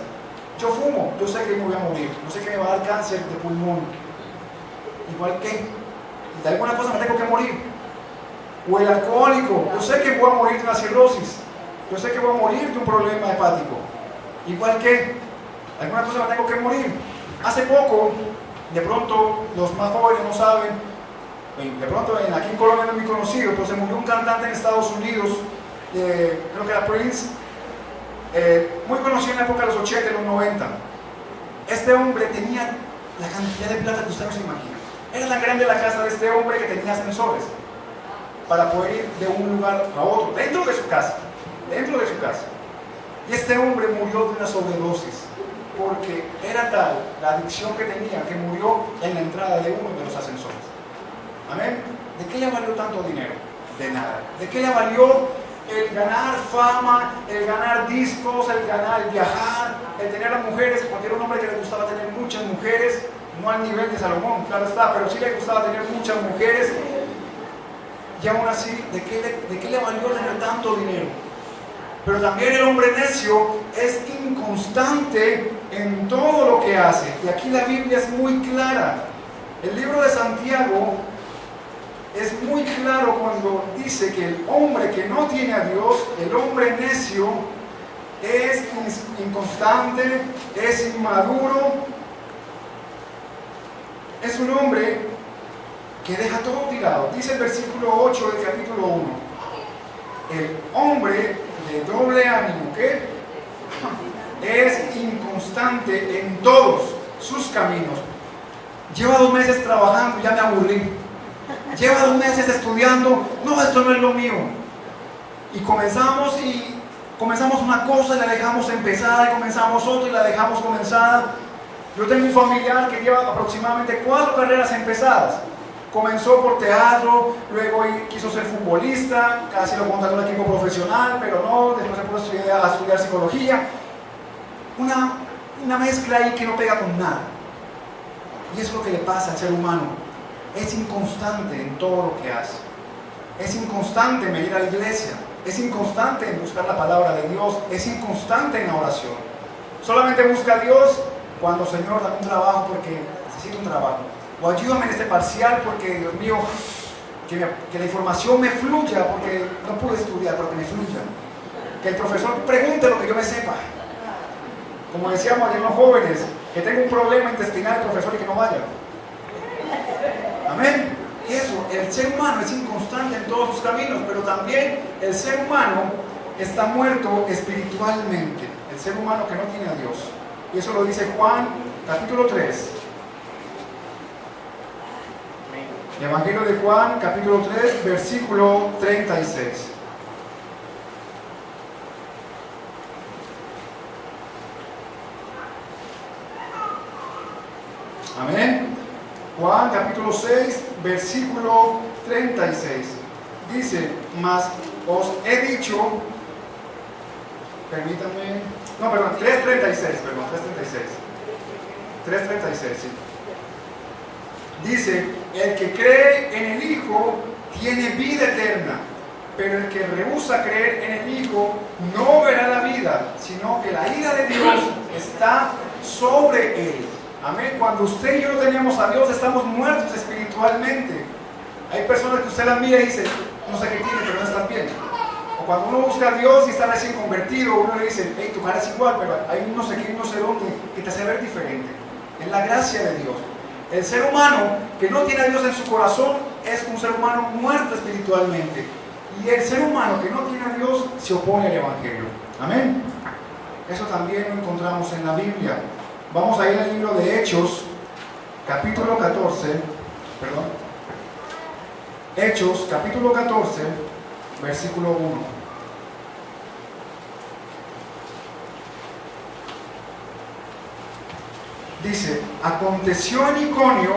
Yo fumo, yo sé que me voy a morir, yo sé que me va a dar cáncer de pulmón. Igual que de alguna cosa me tengo que morir. O el alcohólico, yo sé que voy a morir de una cirrosis, yo sé que voy a morir de un problema hepático. Igual que alguna cosa me tengo que morir. Hace poco, de pronto los más jóvenes no saben, de pronto aquí en Colombia no es muy conocido, pero se murió un cantante en Estados Unidos, creo que era Prince, muy conocido en la época de los 80 y los 90. Este hombre tenía la cantidad de plata que usted no se imagina. Era tan grande la casa de este hombre que tenía ascensores para poder ir de un lugar a otro, dentro de su casa. Y este hombre murió de una sobredosis, porque era tal la adicción que tenía que murió en la entrada de uno de los ascensores. Amén. ¿De qué le valió tanto dinero? De nada. ¿De qué le valió el ganar fama, el ganar discos, el viajar, el tener a mujeres? Porque era un hombre que le gustaba tener muchas mujeres, no al nivel de Salomón, claro está, pero sí le gustaba tener muchas mujeres. Y aún así, ¿de qué le valió tener tanto dinero? Pero también el hombre necio es inconstante en todo lo que hace. Y aquí la Biblia es muy clara. El libro de Santiago es muy claro cuando dice que el hombre que no tiene a Dios, el hombre necio, es inconstante, es inmaduro, es un hombre que deja todo tirado. Dice el versículo 8 del capítulo 1, el hombre de doble ánimo, ¿qué? Es inconstante en todos sus caminos. Lleva 2 meses trabajando, ya me aburrí. Lleva 2 meses estudiando, no, esto no es lo mío. Y comenzamos una cosa y la dejamos empezada, y comenzamos otra y la dejamos comenzada. Yo tengo un familiar que lleva aproximadamente 4 carreras empezadas. Comenzó por teatro, luego quiso ser futbolista, casi lo contrató en un equipo profesional, pero no, después se puso a estudiar psicología. Una mezcla ahí que no pega con nada. Y eso es lo que le pasa al ser humano. Es inconstante en todo lo que hace. Es inconstante en venir a la iglesia. Es inconstante en buscar la palabra de Dios. Es inconstante en la oración. Solamente busca a Dios cuando, Señor, dame un trabajo porque necesito un trabajo. O ayúdame en este parcial porque, Dios mío, que la información me fluya porque no pude estudiar, pero que me fluya. Que el profesor pregunte lo que yo me sepa. Como decíamos ayer los jóvenes, que tengo un problema intestinal, el profesor, y que no vaya. Amén. Y eso, el ser humano es inconstante en todos sus caminos, pero también el ser humano está muerto espiritualmente. El ser humano que no tiene a Dios. Y eso lo dice Juan, capítulo 3. El Evangelio de Juan, capítulo 3, versículo 36. Amén. Juan capítulo 6, versículo 36. Dice, mas os he dicho, permítanme, no, perdón, 3:36, perdón, 3:36, sí. Dice, el que cree en el Hijo tiene vida eterna, pero el que rehúsa creer en el Hijo no verá la vida, sino que la ira de Dios está sobre él. Amén. Cuando usted y yo no teníamos a Dios, estamos muertos espiritualmente. Hay personas que usted las mira y dice, no sé qué tiene, pero no están bien. O cuando uno busca a Dios y está recién convertido, uno le dice, hey, tu cara es igual, pero hay no sé qué, no sé dónde, que te hace ver diferente. Es la gracia de Dios. El ser humano que no tiene a Dios en su corazón es un ser humano muerto espiritualmente. Y el ser humano que no tiene a Dios se opone al Evangelio. Amén. Eso también lo encontramos en la Biblia. Vamos a ir al libro de Hechos, capítulo 14, perdón. Hechos, capítulo 14, versículo 1. Dice, aconteció en Iconio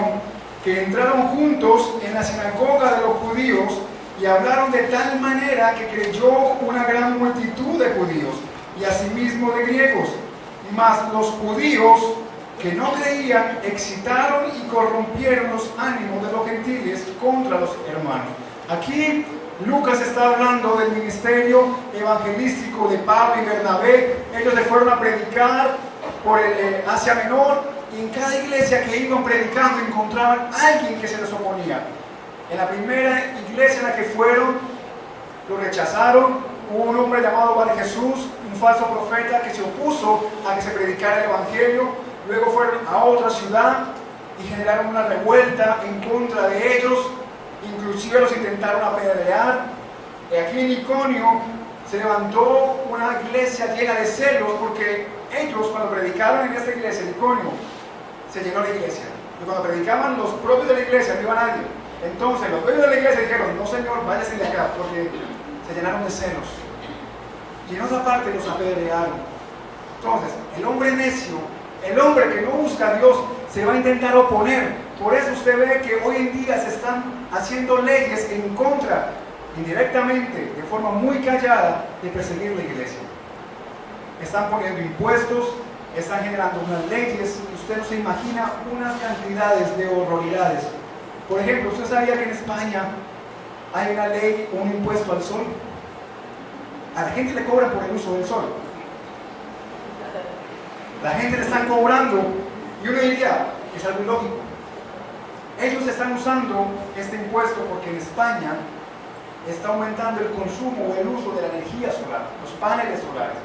que entraron juntos en la sinagoga de los judíos y hablaron de tal manera que creyó una gran multitud de judíos y asimismo de griegos. Mas los judíos que no creían excitaron y corrompieron los ánimos de los gentiles contra los hermanos. Aquí Lucas está hablando del ministerio evangelístico de Pablo y Bernabé. Ellos se fueron a predicar por Asia Menor y en cada iglesia que iban predicando encontraban a alguien que se les oponía. En la primera iglesia en la que fueron, lo rechazaron. Hubo un hombre llamado Bar Jesús, un falso profeta que se opuso a que se predicara el Evangelio. Luego fueron a otra ciudad y generaron una revuelta en contra de ellos. Inclusive los intentaron apedrear. Aquí en Iconio se levantó una iglesia llena de celos porque ellos, cuando predicaron en esta iglesia, en Iconio, se llenó la iglesia. Y cuando predicaban los propios de la iglesia, no iba nadie. Entonces los dueños de la iglesia dijeron, no señor, váyase de acá, porque se llenaron de celos. Y en otra parte los apedrearon. Entonces, el hombre necio, el hombre que no busca a Dios, se va a intentar oponer. Por eso usted ve que hoy en día se están haciendo leyes en contra indirectamente, de forma muy callada, de perseguir la iglesia. Están poniendo impuestos, están generando unas leyes, usted no se imagina unas cantidades de horroridades. Por ejemplo, ¿usted sabía que en España hay una ley, un impuesto al sol? A la gente le cobran por el uso del sol. La gente le están cobrando, y uno diría, es algo ilógico. Ellos están usando este impuesto porque en España está aumentando el consumo o el uso de la energía solar, los paneles solares.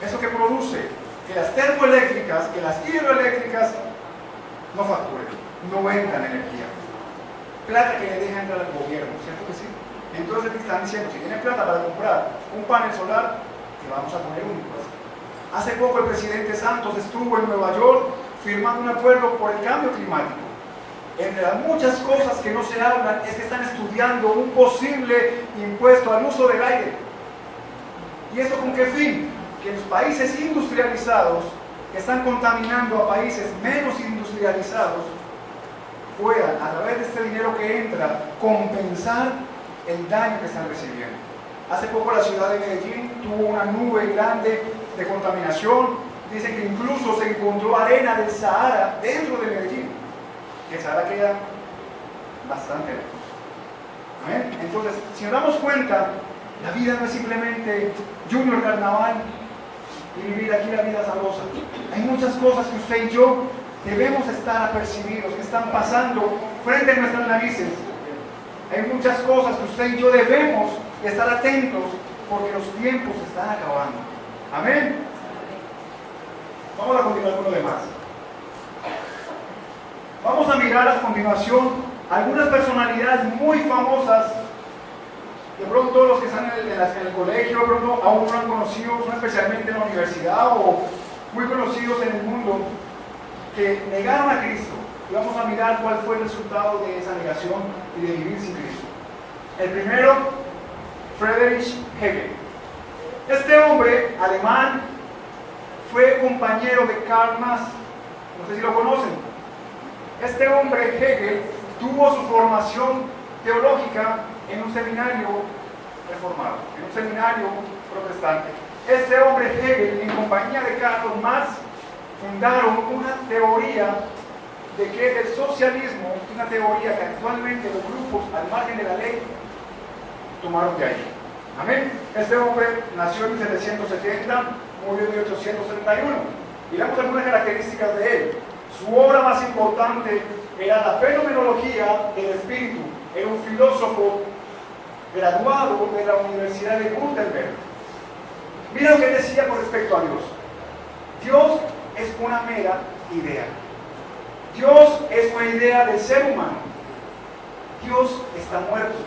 Eso que produce que las termoeléctricas, que las hidroeléctricas no facturen, no vendan energía. Plata que le deja entrar al gobierno, ¿cierto que sí? Entonces están diciendo, si tiene plata para comprar un panel solar, le vamos a poner un impuesto. Hace poco el presidente Santos estuvo en Nueva York firmando un acuerdo por el cambio climático. Entre las muchas cosas que no se hablan es que están estudiando un posible impuesto al uso del aire. ¿Y eso con qué fin? Que los países industrializados que están contaminando a países menos industrializados puedan, a través de este dinero que entra, compensar el daño que están recibiendo. Hace poco la ciudad de Medellín tuvo una nube grande de contaminación. Dicen que incluso se encontró arena del Sahara dentro de Medellín. Que el Sahara queda bastante lejos. ¿Amén? Entonces, si nos damos cuenta, la vida no es simplemente Junior Carnaval y vivir aquí la vida sabrosa. Hay muchas cosas que usted y yo debemos estar apercibidos, que están pasando frente a nuestras narices. Hay muchas cosas que usted y yo debemos estar atentos porque los tiempos se están acabando. Amén. Vamos a continuar con lo demás. Vamos a mirar a continuación algunas personalidades muy famosas. De pronto todos los que están en el colegio, de pronto aún no han conocido, no especialmente en la universidad o muy conocidos en el mundo, que negaron a Cristo. Y vamos a mirar cuál fue el resultado de esa negación y de vivir sin Cristo. El primero, Friedrich Hegel. Este hombre alemán fue compañero de Karl Marx. No sé si lo conocen. Este hombre, Hegel, tuvo su formación teológica en un seminario reformado, en un seminario protestante. Este hombre, Hegel, en compañía de Karl Marx, fundaron una teoría de que el socialismo, una teoría que actualmente los grupos al margen de la ley tomaron de ahí. Amén. Este hombre nació en 1770, murió en 1831. Y vemos algunas características de él. Su obra más importante era la fenomenología del espíritu. Era un filósofo graduado de la Universidad de Gutenberg. Mira lo que él decía con respecto a Dios. Dios es una mera idea. Dios es una idea del ser humano. Dios está muerto.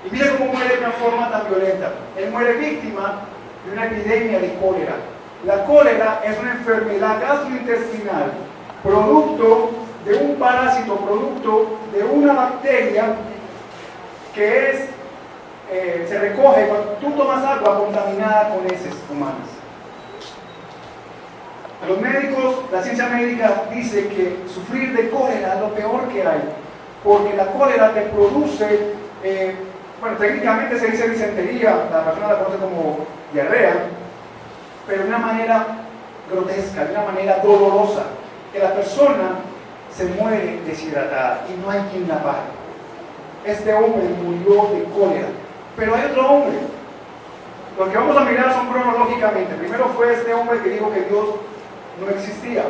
Y mira cómo muere de una forma tan violenta. Él muere víctima de una epidemia de cólera. La cólera es una enfermedad gastrointestinal, producto de un parásito, producto de una bacteria que se recoge cuando tú tomas agua contaminada con heces humanas. Los médicos, la ciencia médica dice que sufrir de cólera es lo peor que hay, porque la cólera te produce, bueno, técnicamente se dice disentería, la persona la conoce como diarrea, pero de una manera grotesca, de una manera dolorosa, que la persona se muere deshidratada y no hay quien la pare. Este hombre murió de cólera, pero hay otro hombre. Lo que vamos a mirar son cronológicamente. Primero fue este hombre que dijo que Dios no existía.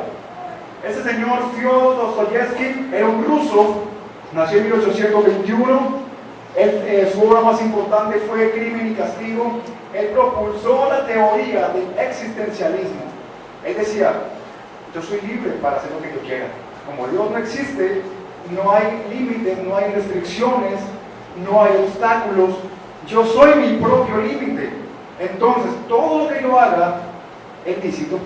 Este señor Fyodor Dostoyevsky era un ruso, nació en 1821. Su obra más importante fue Crimen y Castigo. Él propulsó la teoría del existencialismo. Él decía, yo soy libre para hacer lo que yo quiera. Como Dios no existe, no hay límites, no hay restricciones, no hay obstáculos. Yo soy mi propio límite. Entonces, todo lo que yo haga es lícito.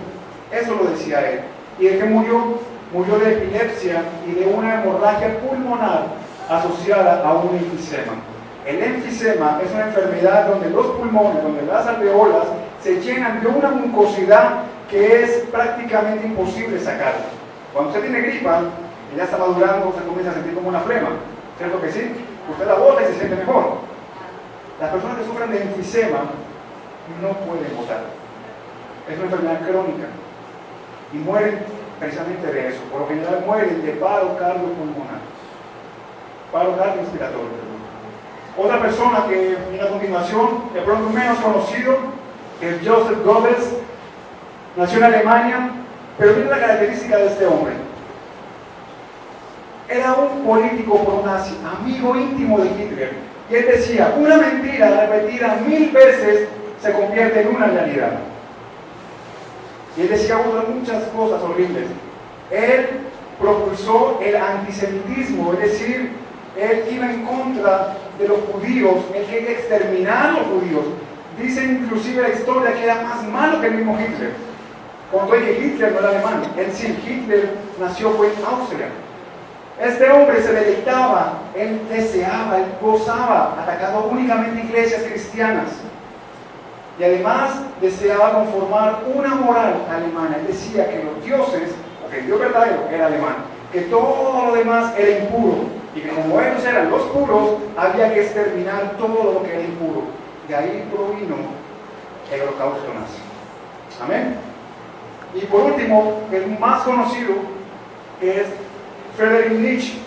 Eso lo decía él. Y el que murió, murió de epilepsia y de una hemorragia pulmonar asociada a un enfisema. El enfisema es una enfermedad donde los pulmones, donde las alveolas se llenan de una mucosidad que es prácticamente imposible sacarla. Cuando usted tiene gripa y ya está madurando, se comienza a sentir como una flema, ¿cierto que sí? usted la bota y se siente mejor. Las personas que sufren de enfisema no pueden botar. Es una enfermedad crónica y mueren precisamente de eso. Por lo general mueren de paro cardiopulmonar, paro cardiorrespiratorio. Otra persona que viene a continuación, de pronto menos conocido, que es Joseph Goebbels, nació en Alemania, pero mira la característica de este hombre. Era un político pro-nazi, amigo íntimo de Hitler, y él decía, una mentira repetida 1000 veces se convierte en una realidad. Y él decía muchas cosas horribles. Él propulsó el antisemitismo, es decir, él iba en contra de los judíos, él quería exterminar a los judíos. Dicen inclusive la historia que era más malo que el mismo Hitler. Contó que Hitler no era alemán, él sí, Hitler nació fue en Austria. Este hombre se deleitaba, él deseaba, él gozaba, atacando únicamente iglesias cristianas. Y además deseaba conformar una moral alemana. Él decía que los dioses, o que el Dios verdadero era alemán, que todo lo demás era impuro, y que como ellos eran los puros, había que exterminar todo lo que era impuro. De ahí provino el holocausto nazi. Amén. Y por último, el más conocido es Friedrich Nietzsche,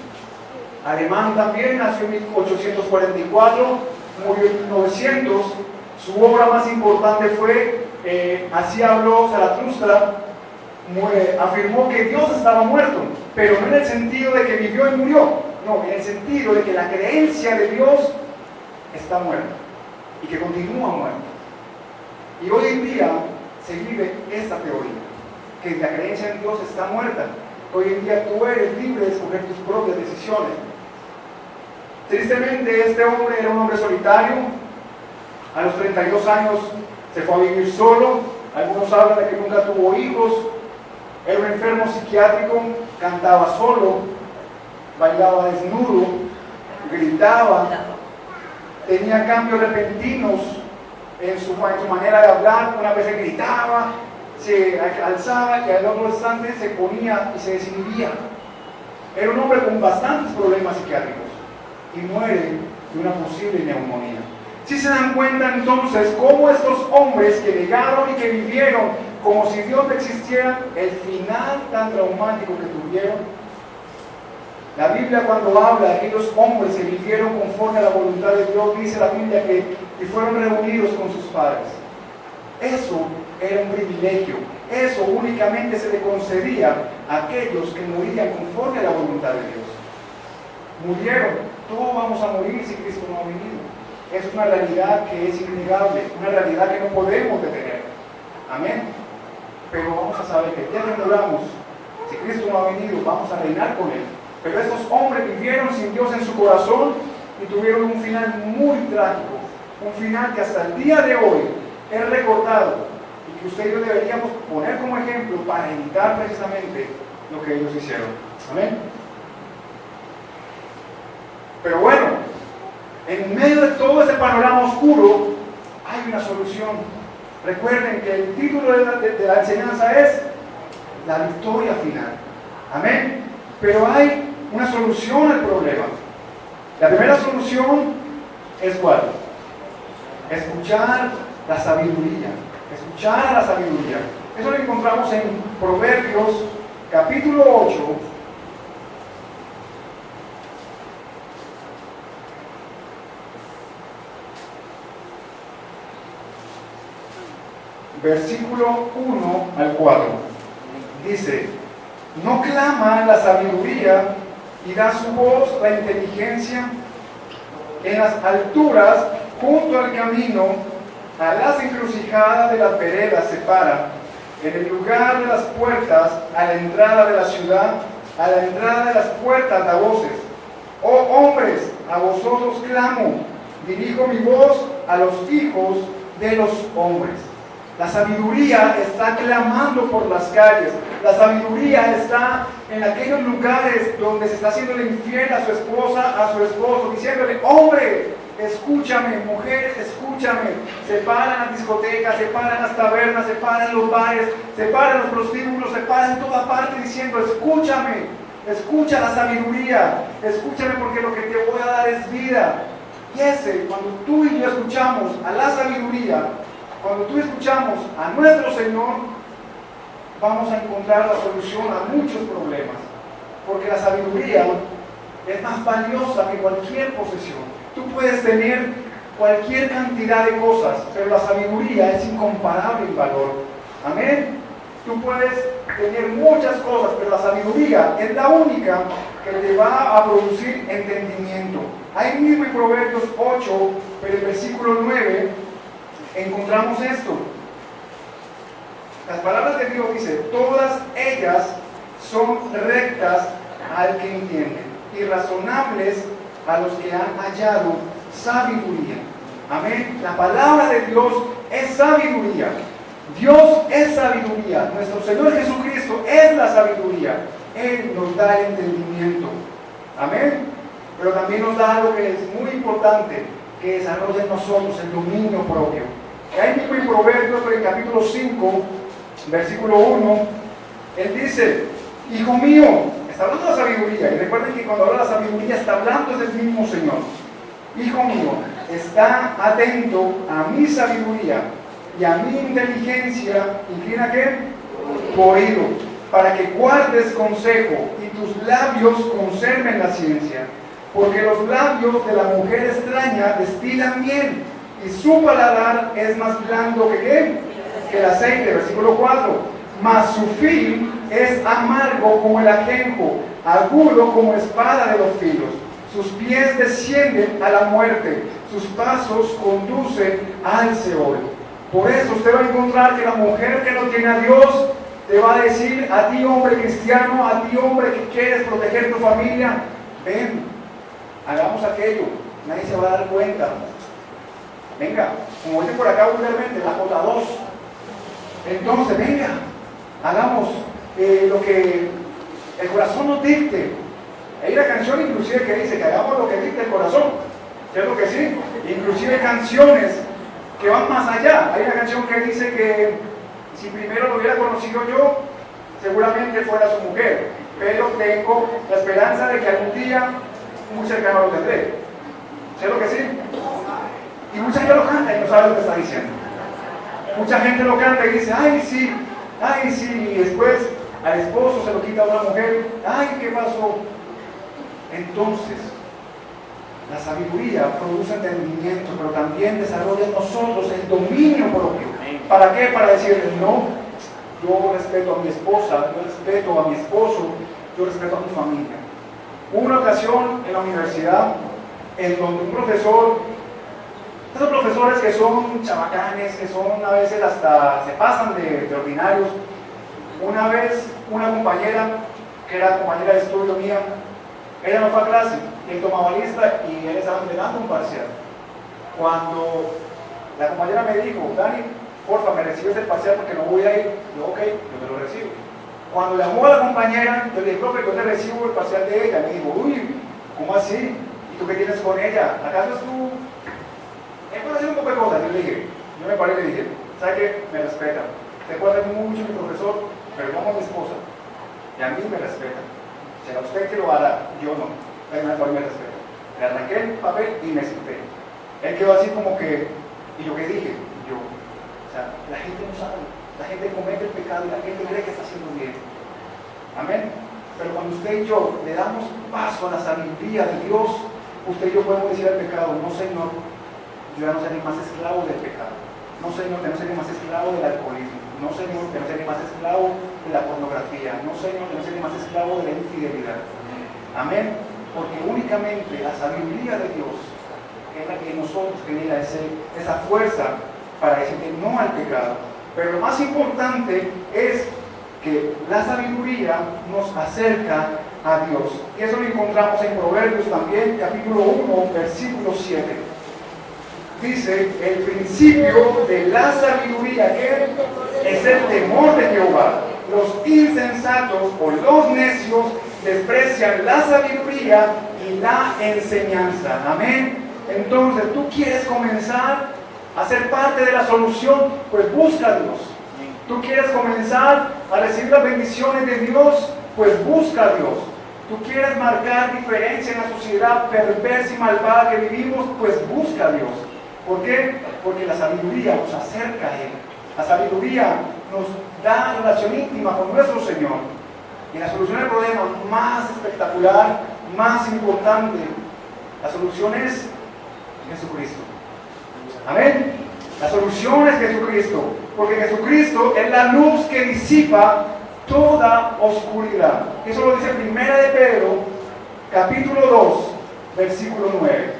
alemán también, nació en 1844, murió en 1900. Su obra más importante fue Así habló Zaratustra. Afirmó que Dios estaba muerto, pero no en el sentido de que vivió y murió, no, en el sentido de que la creencia de Dios está muerta y que continúa muerta. Y hoy en día se vive esta teoría, que la creencia en Dios está muerta. Hoy en día tú eres libre de escoger tus propias decisiones. Tristemente, este hombre era un hombre solitario. A los 32 años se fue a vivir solo. Algunos hablan de que nunca tuvo hijos. Era un enfermo psiquiátrico, cantaba solo, bailaba desnudo, gritaba, tenía cambios repentinos en su manera de hablar. Una vez gritaba, se alzaba y al otro instante se ponía y se desinhibía. Era un hombre con bastantes problemas psiquiátricos y muere de una posible neumonía. Si se dan cuenta entonces cómo estos hombres que negaron y que vivieron como si Dios no existiera, el final tan traumático que tuvieron. La Biblia, cuando habla de aquellos hombres que vivieron conforme a la voluntad de Dios, dice la Biblia que fueron reunidos con sus padres. Eso era un privilegio. Eso únicamente se le concedía a aquellos que morían conforme a la voluntad de Dios. Murieron. Todos vamos a morir si Cristo no ha venido. Es una realidad que es innegable, una realidad que no podemos detener. Amén. Pero vamos a saber que el día que muramos, si Cristo no ha venido, vamos a reinar con Él. Pero estos hombres vivieron sin Dios en su corazón y tuvieron un final muy trágico. Un final que hasta el día de hoy es recordado y que usted y yo deberíamos poner como ejemplo para evitar precisamente lo que ellos hicieron. Amén. Pero bueno, en medio de todo ese panorama oscuro hay una solución. Recuerden que el título de la enseñanza es la victoria final. Amén. Pero hay una solución al problema. La primera solución es ¿cuál? Escuchar la sabiduría. Escuchar la sabiduría. Eso lo encontramos en Proverbios capítulo 8. Versículo 1 al 4. Dice: ¿no clama la sabiduría y da su voz la inteligencia? En las alturas, junto al camino, a las encrucijadas de las veredas se para, en el lugar de las puertas, a la entrada de la ciudad, a la entrada de las puertas da voces. Oh hombres, a vosotros clamo, dirijo mi voz a los hijos de los hombres. La sabiduría está clamando por las calles. La sabiduría está en aquellos lugares donde se está haciendo infiel a su esposa, a su esposo, diciéndole: hombre, escúchame, mujer, escúchame. Se paran las discotecas, se paran las tabernas, se paran los bares, se paran los prostíbulos, se paran en toda parte diciendo: escúchame, Escucha la sabiduría, escúchame porque lo que te voy a dar es vida. Y cuando tú y yo escuchamos a la sabiduría, cuando tú escuchamos a nuestro Señor, vamos a encontrar la solución a muchos problemas. Porque la sabiduría es más valiosa que cualquier posesión. Tú puedes tener cualquier cantidad de cosas, pero la sabiduría es incomparable en valor. Amén. Tú puedes tener muchas cosas, pero la sabiduría es la única que te va a producir entendimiento. Ahí mismo en Proverbios 8, pero en el versículo 9, encontramos esto. Las palabras de Dios dicen: todas ellas son rectas al que entiende y razonables a los que han hallado sabiduría. Amén. La palabra de Dios es sabiduría. Dios es sabiduría. Nuestro Señor Jesucristo es la sabiduría. Él nos da el entendimiento. Amén. Pero también nos da algo que es muy importante, que desarrolle en nosotros el dominio propio. Ahí mismo en Proverbios, en el capítulo 5, versículo 1, Él dice: hijo mío, está hablando de la sabiduría, y recuerden que cuando habla de la sabiduría está hablando del mismo Señor. Hijo mío, está atento a mi sabiduría y a mi inteligencia, inclina ¿qué? Tu oído, para que guardes consejo y tus labios conserven la ciencia, porque los labios de la mujer extraña destilan miel y su paladar es más blando que el aceite. Versículo 4, mas su fin es amargo como el ajenjo, agudo como espada de los filos. Sus pies descienden a la muerte, sus pasos conducen al Seol. Por eso usted va a encontrar que la mujer que no tiene a Dios te va a decir a ti, hombre cristiano, a ti, hombre que quieres proteger tu familia: ven, hagamos aquello, nadie se va a dar cuenta. Venga, como dice por acá vulgarmente, la J2. Entonces, venga, hagamos lo que el corazón nos dicte. Hay una canción inclusive que dice que hagamos lo que dicte el corazón. ¿Cierto que sí? Inclusive canciones que van más allá. Hay una canción que dice que si primero lo hubiera conocido yo, seguramente fuera su mujer, pero tengo la esperanza de que algún día muy cercano lo tendré. ¿Cierto que sí? Y mucha gente lo canta y no sabe lo que está diciendo. Mucha gente lo canta y dice: ay sí, y después al esposo se lo quita a una mujer. Ay, ¿qué pasó? Entonces, la sabiduría produce entendimiento, pero también desarrolla en nosotros el dominio propio. ¿Para qué? Para decirle: no, yo respeto a mi esposa, yo respeto a mi esposo, yo respeto a mi familia. Hubo una ocasión en la universidad en donde un profesor, esos profesores que son chabacanes, que son a veces hasta se pasan de ordinarios, una vez una compañera, que era compañera de estudio mía, ella no fue a clase, él tomaba lista y él estaba entregando un parcial. Cuando la compañera me dijo: Dani, porfa, me recibes el parcial porque no voy a ir. Yo: ok, yo te lo recibo. Cuando llamó a la compañera, yo le dije: profe, yo te recibo el parcial de ella. Me dijo: uy, ¿cómo así? ¿Y tú qué tienes con ella? ¿Acaso es tú? Él puede hacer un poco de cosas. Yo le dije, yo me paré y le dije: ¿sabes qué? Me respeta. Te puede hacer mucho mi profesor, pero yo amo a mi esposa y a mí me respeta. Será usted que lo hará, yo no. Él me respeta. Le arranqué el papel y me senté. Él quedó así como que, ¿y yo qué dije? Yo, o sea, la gente no sabe, la gente comete el pecado y la gente cree que está haciendo bien. Amén. Pero cuando usted y yo le damos paso a la sabiduría de Dios, usted y yo podemos decir al pecado: no, Señor, yo ya no seré más esclavo del pecado. No, Señor, que no seré más esclavo del alcoholismo. No, Señor, que no seré más esclavo de la pornografía. No, Señor, que no seré más esclavo de la infidelidad. Amén. Porque únicamente la sabiduría de Dios es la que nosotros genera esa fuerza para decirle no al pecado. Pero lo más importante es que la sabiduría nos acerca a Dios. Y eso lo encontramos en Proverbios también, capítulo 1, versículo 7. Dice: el principio de la sabiduría, que es el temor de Jehová. Los insensatos o los necios desprecian la sabiduría y la enseñanza. Amén. Entonces, ¿tú quieres comenzar a ser parte de la solución? Pues busca a Dios. ¿Tú quieres comenzar a recibir las bendiciones de Dios? Pues busca a Dios. Tú quieres marcar diferencia en la sociedad perversa y malvada que vivimos, pues busca a Dios. ¿Por qué? Porque la sabiduría nos acerca a Él. La sabiduría nos da relación íntima con nuestro Señor. Y la solución del problema más espectacular, más importante, la solución es Jesucristo. Amén. La solución es Jesucristo, porque Jesucristo es la luz que disipa toda oscuridad. Eso lo dice 1 de Pedro, capítulo 2, versículo 9.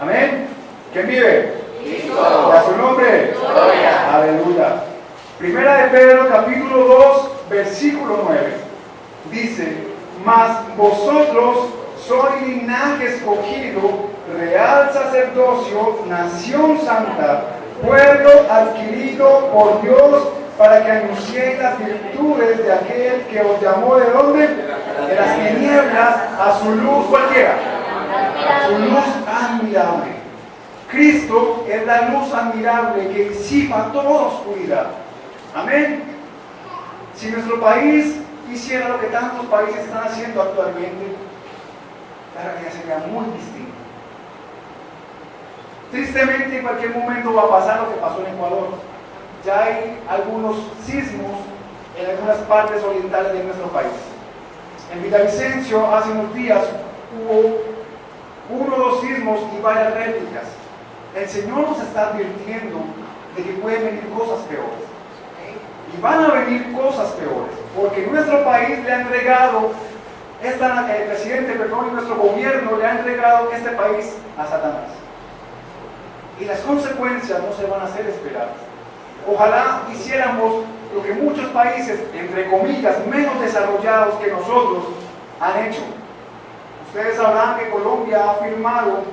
Amén. ¿Quién vive? Cristo. Y a su nombre. Gloria. Aleluya. 1 de Pedro, capítulo 2, versículo 9. Dice: mas vosotros sois linaje escogido, real sacerdocio, nación santa, pueblo adquirido por Dios, para que anunciéis las virtudes de aquel que os llamó ¿de dónde? De las tinieblas a su luz cualquiera. Su luz admirable. Cristo es la luz admirable que disipa toda oscuridad. Amén. Si nuestro país hiciera lo que tantos países están haciendo actualmente, la realidad sería muy distinta. Tristemente, en cualquier momento va a pasar lo que pasó en Ecuador. Ya hay algunos sismos en algunas partes orientales de nuestro país. En Villavicencio, hace unos días, hubo 1 o 2 sismos y varias réplicas. El Señor nos está advirtiendo de que pueden venir cosas peores. Y van a venir cosas peores, porque nuestro país le ha entregado, el presidente, y nuestro gobierno le ha entregado este país a Satanás. Y las consecuencias no se van a hacer esperar. Ojalá hiciéramos lo que muchos países, entre comillas, menos desarrollados que nosotros, han hecho. Ustedes sabrán que Colombia ha firmado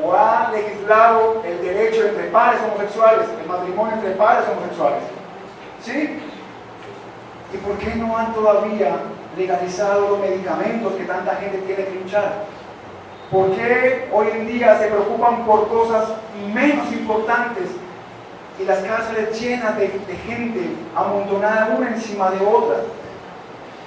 o ha legislado el derecho entre pares homosexuales, el matrimonio entre pares homosexuales. ¿Sí? ¿Y por qué no han todavía legalizado los medicamentos que tanta gente tiene que luchar? ¿Por qué hoy en día se preocupan por cosas menos importantes y las cárceles llenas de gente amontonada una encima de otra?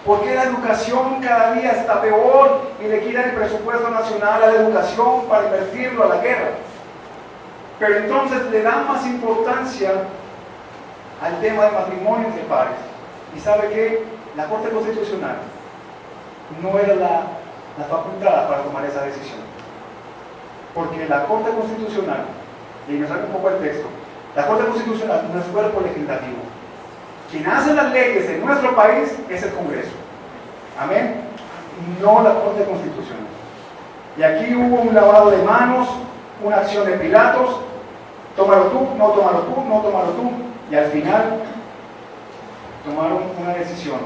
¿Por qué la educación cada día está peor y le quitan el presupuesto nacional a la educación para invertirlo a la guerra? Pero entonces le dan más importancia al tema del matrimonio entre pares. ¿Y sabe qué? La Corte Constitucional no era la facultad para tomar esa decisión. Porque la Corte Constitucional, y me salgo un poco el texto, la Corte Constitucional no es cuerpo legislativo. Quien hace las leyes en nuestro país es el Congreso. Amén. No la Corte Constitucional. Y aquí hubo un lavado de manos, una acción de Pilatos, tómalo tú, no tómalo tú, no tómalo tú, y al final tomaron una decisión.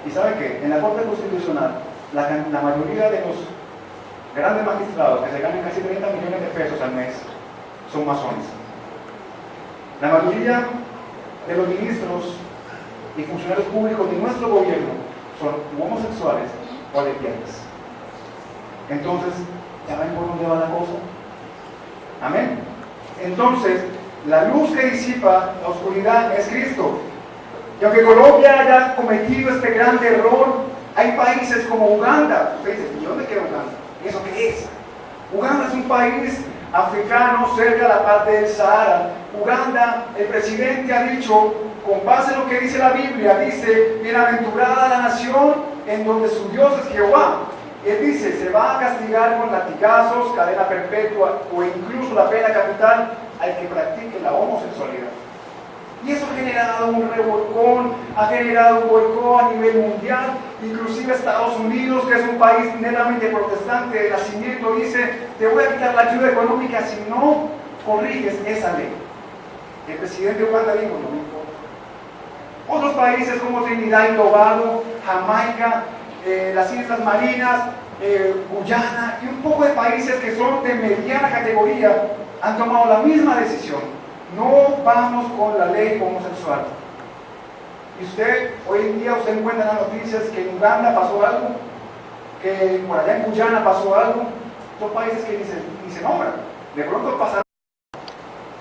¿Y sabe qué? En la Corte Constitucional, la mayoría de los grandes magistrados que se ganan casi 30 millones de pesos al mes son masones. La mayoría de los ministros y funcionarios públicos de nuestro gobierno son homosexuales o lesbianas. Entonces, ¿ya ven por dónde va la cosa? Amén. Entonces, la luz que disipa la oscuridad es Cristo. Y aunque Colombia haya cometido este gran error, hay países como Uganda. Usted dice, ¿y dónde queda Uganda? ¿Y eso qué es? Uganda es un país africano cerca de la parte del Sahara. Uganda, el presidente ha dicho, con base en lo que dice la Biblia, dice: bienaventurada la nación en donde su Dios es Jehová. Él dice: se va a castigar con latigazos, cadena perpetua o incluso la pena capital al que practique la homosexualidad. Y eso ha generado un revolcón, ha generado un boicot a nivel mundial. Inclusive Estados Unidos, que es un país netamente protestante de nacimiento, dice: te voy a quitar la ayuda económica si no corriges esa ley. El presidente de Uganda dijo: no me importa. Otros países como Trinidad y Tobago, Jamaica, las Islas Marinas, Guyana y un poco de países que son de mediana categoría han tomado la misma decisión. No vamos con la ley homosexual. Y hoy en día usted encuentra en las noticias que en Uganda pasó algo, que por allá en Guyana pasó algo. Son países que ni se nombran. De pronto pasaron.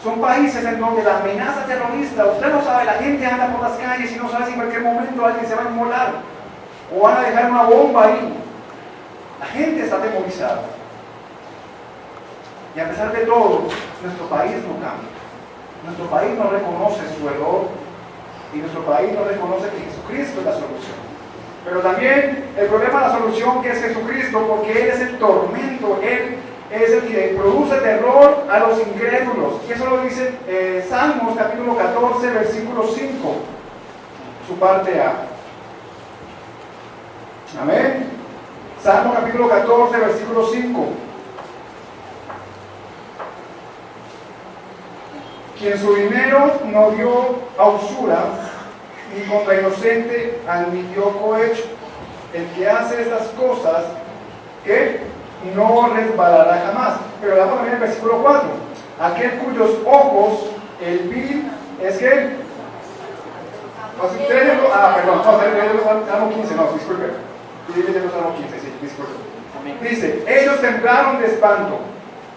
Son países en donde la amenaza terrorista, usted no sabe, la gente anda por las calles y no sabe si en cualquier momento alguien se va a inmolar. ¿O van a dejar una bomba ahí? La gente está atemorizada. Y a pesar de todo, nuestro país no cambia. Nuestro país no reconoce su error y nuestro país no reconoce que Jesucristo es la solución. Pero también el problema de la solución que es Jesucristo, porque Él es el tormento, Él es el que produce terror a los incrédulos. Y eso lo dice Salmos capítulo 14, versículo 5, su parte A. Amén. Salmo capítulo 14, versículo 5. Quien su dinero no dio a usura, ni contra inocente admitió cohecho. El que hace estas cosas, que no resbalará jamás. Pero vamos a ver el versículo 4. Aquel cuyos ojos el vil es que perdón, Salmo 15, no, disculpe. Salmo 15, sí, disculpe. Dice, ellos temblaron de espanto,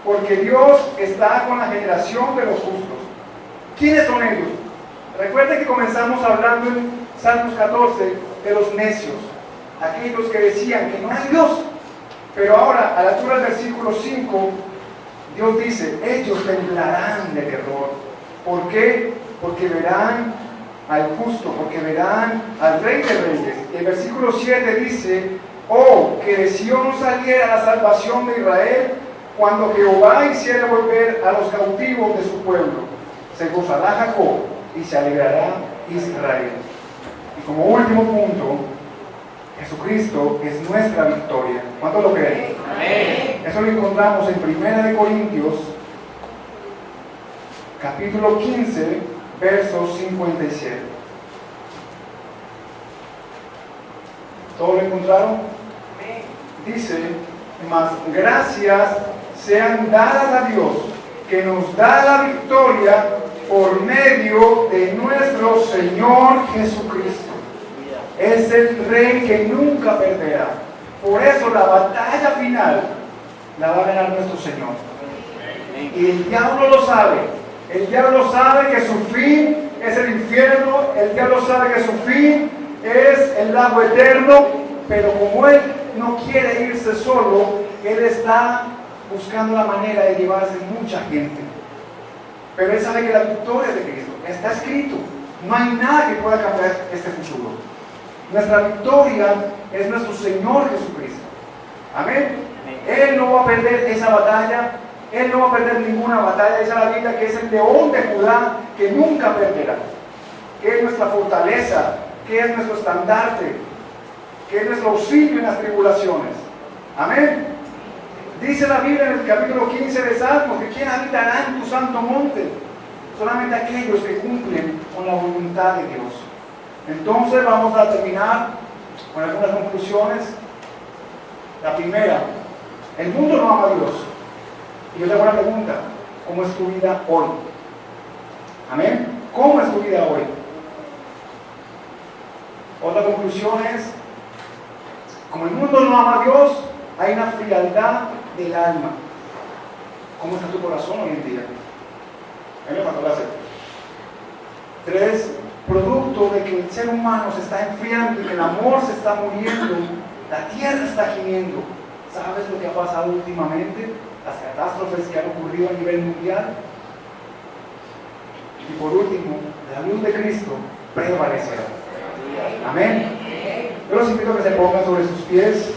porque Dios está con la generación de los justos. ¿Quiénes son ellos? Recuerden que comenzamos hablando en Salmos 14 de los necios, aquellos que decían que no hay Dios. Pero ahora, a la altura del versículo 5, Dios dice, ellos temblarán de terror. ¿Por qué? Porque verán al justo, porque verán al Rey de Reyes. Y el versículo 7 dice, oh, que de Sión saliera la salvación de Israel, cuando Jehová hiciera volver a los cautivos de su pueblo. Se gozará Jacob y se alegrará Israel. Y como último punto, Jesucristo es nuestra victoria. ¿Cuántos lo creen? Amén. Eso lo encontramos en 1 Corintios, capítulo 15, versos 57. ¿Todos lo encontraron? Dice, mas gracias sean dadas a Dios, que nos da la victoria por medio de nuestro Señor Jesucristo. Es el Rey que nunca perderá. Por eso la batalla final la va a ganar nuestro Señor. Y el diablo lo sabe. El diablo sabe que su fin es el infierno. El diablo sabe que su fin es el lago eterno. Pero como él no quiere irse solo, él está buscando la manera de llevarse mucha gente. Pero él sabe que la victoria de Cristo está escrito. No hay nada que pueda cambiar este futuro. Nuestra victoria es nuestro Señor Jesucristo. Amén. Él no va a perder esa batalla. Él no va a perder ninguna batalla. Dice la Biblia que es el león de Judá que nunca perderá. Que es nuestra fortaleza. Que es nuestro estandarte. Que es nuestro auxilio en las tribulaciones. Amén. Dice la Biblia en el capítulo 15 de Salmos que ¿quién habitará en tu santo monte? Solamente aquellos que cumplen con la voluntad de Dios. Entonces vamos a terminar con algunas conclusiones. La primera, el mundo no ama a Dios. Y yo te hago una pregunta, ¿cómo es tu vida hoy? Amén. ¿Cómo es tu vida hoy? Otra conclusión es, como el mundo no ama a Dios, hay una frialdad del alma. ¿Cómo está tu corazón hoy en día? A mí me faltó la sed. 3, producto de que el ser humano se está enfriando y que el amor se está muriendo, la tierra está gimiendo. ¿Sabes lo que ha pasado últimamente? Las catástrofes que han ocurrido a nivel mundial. Y por último, la luz de Cristo prevalecerá. Amén. Yo los invito a que se pongan sobre sus pies.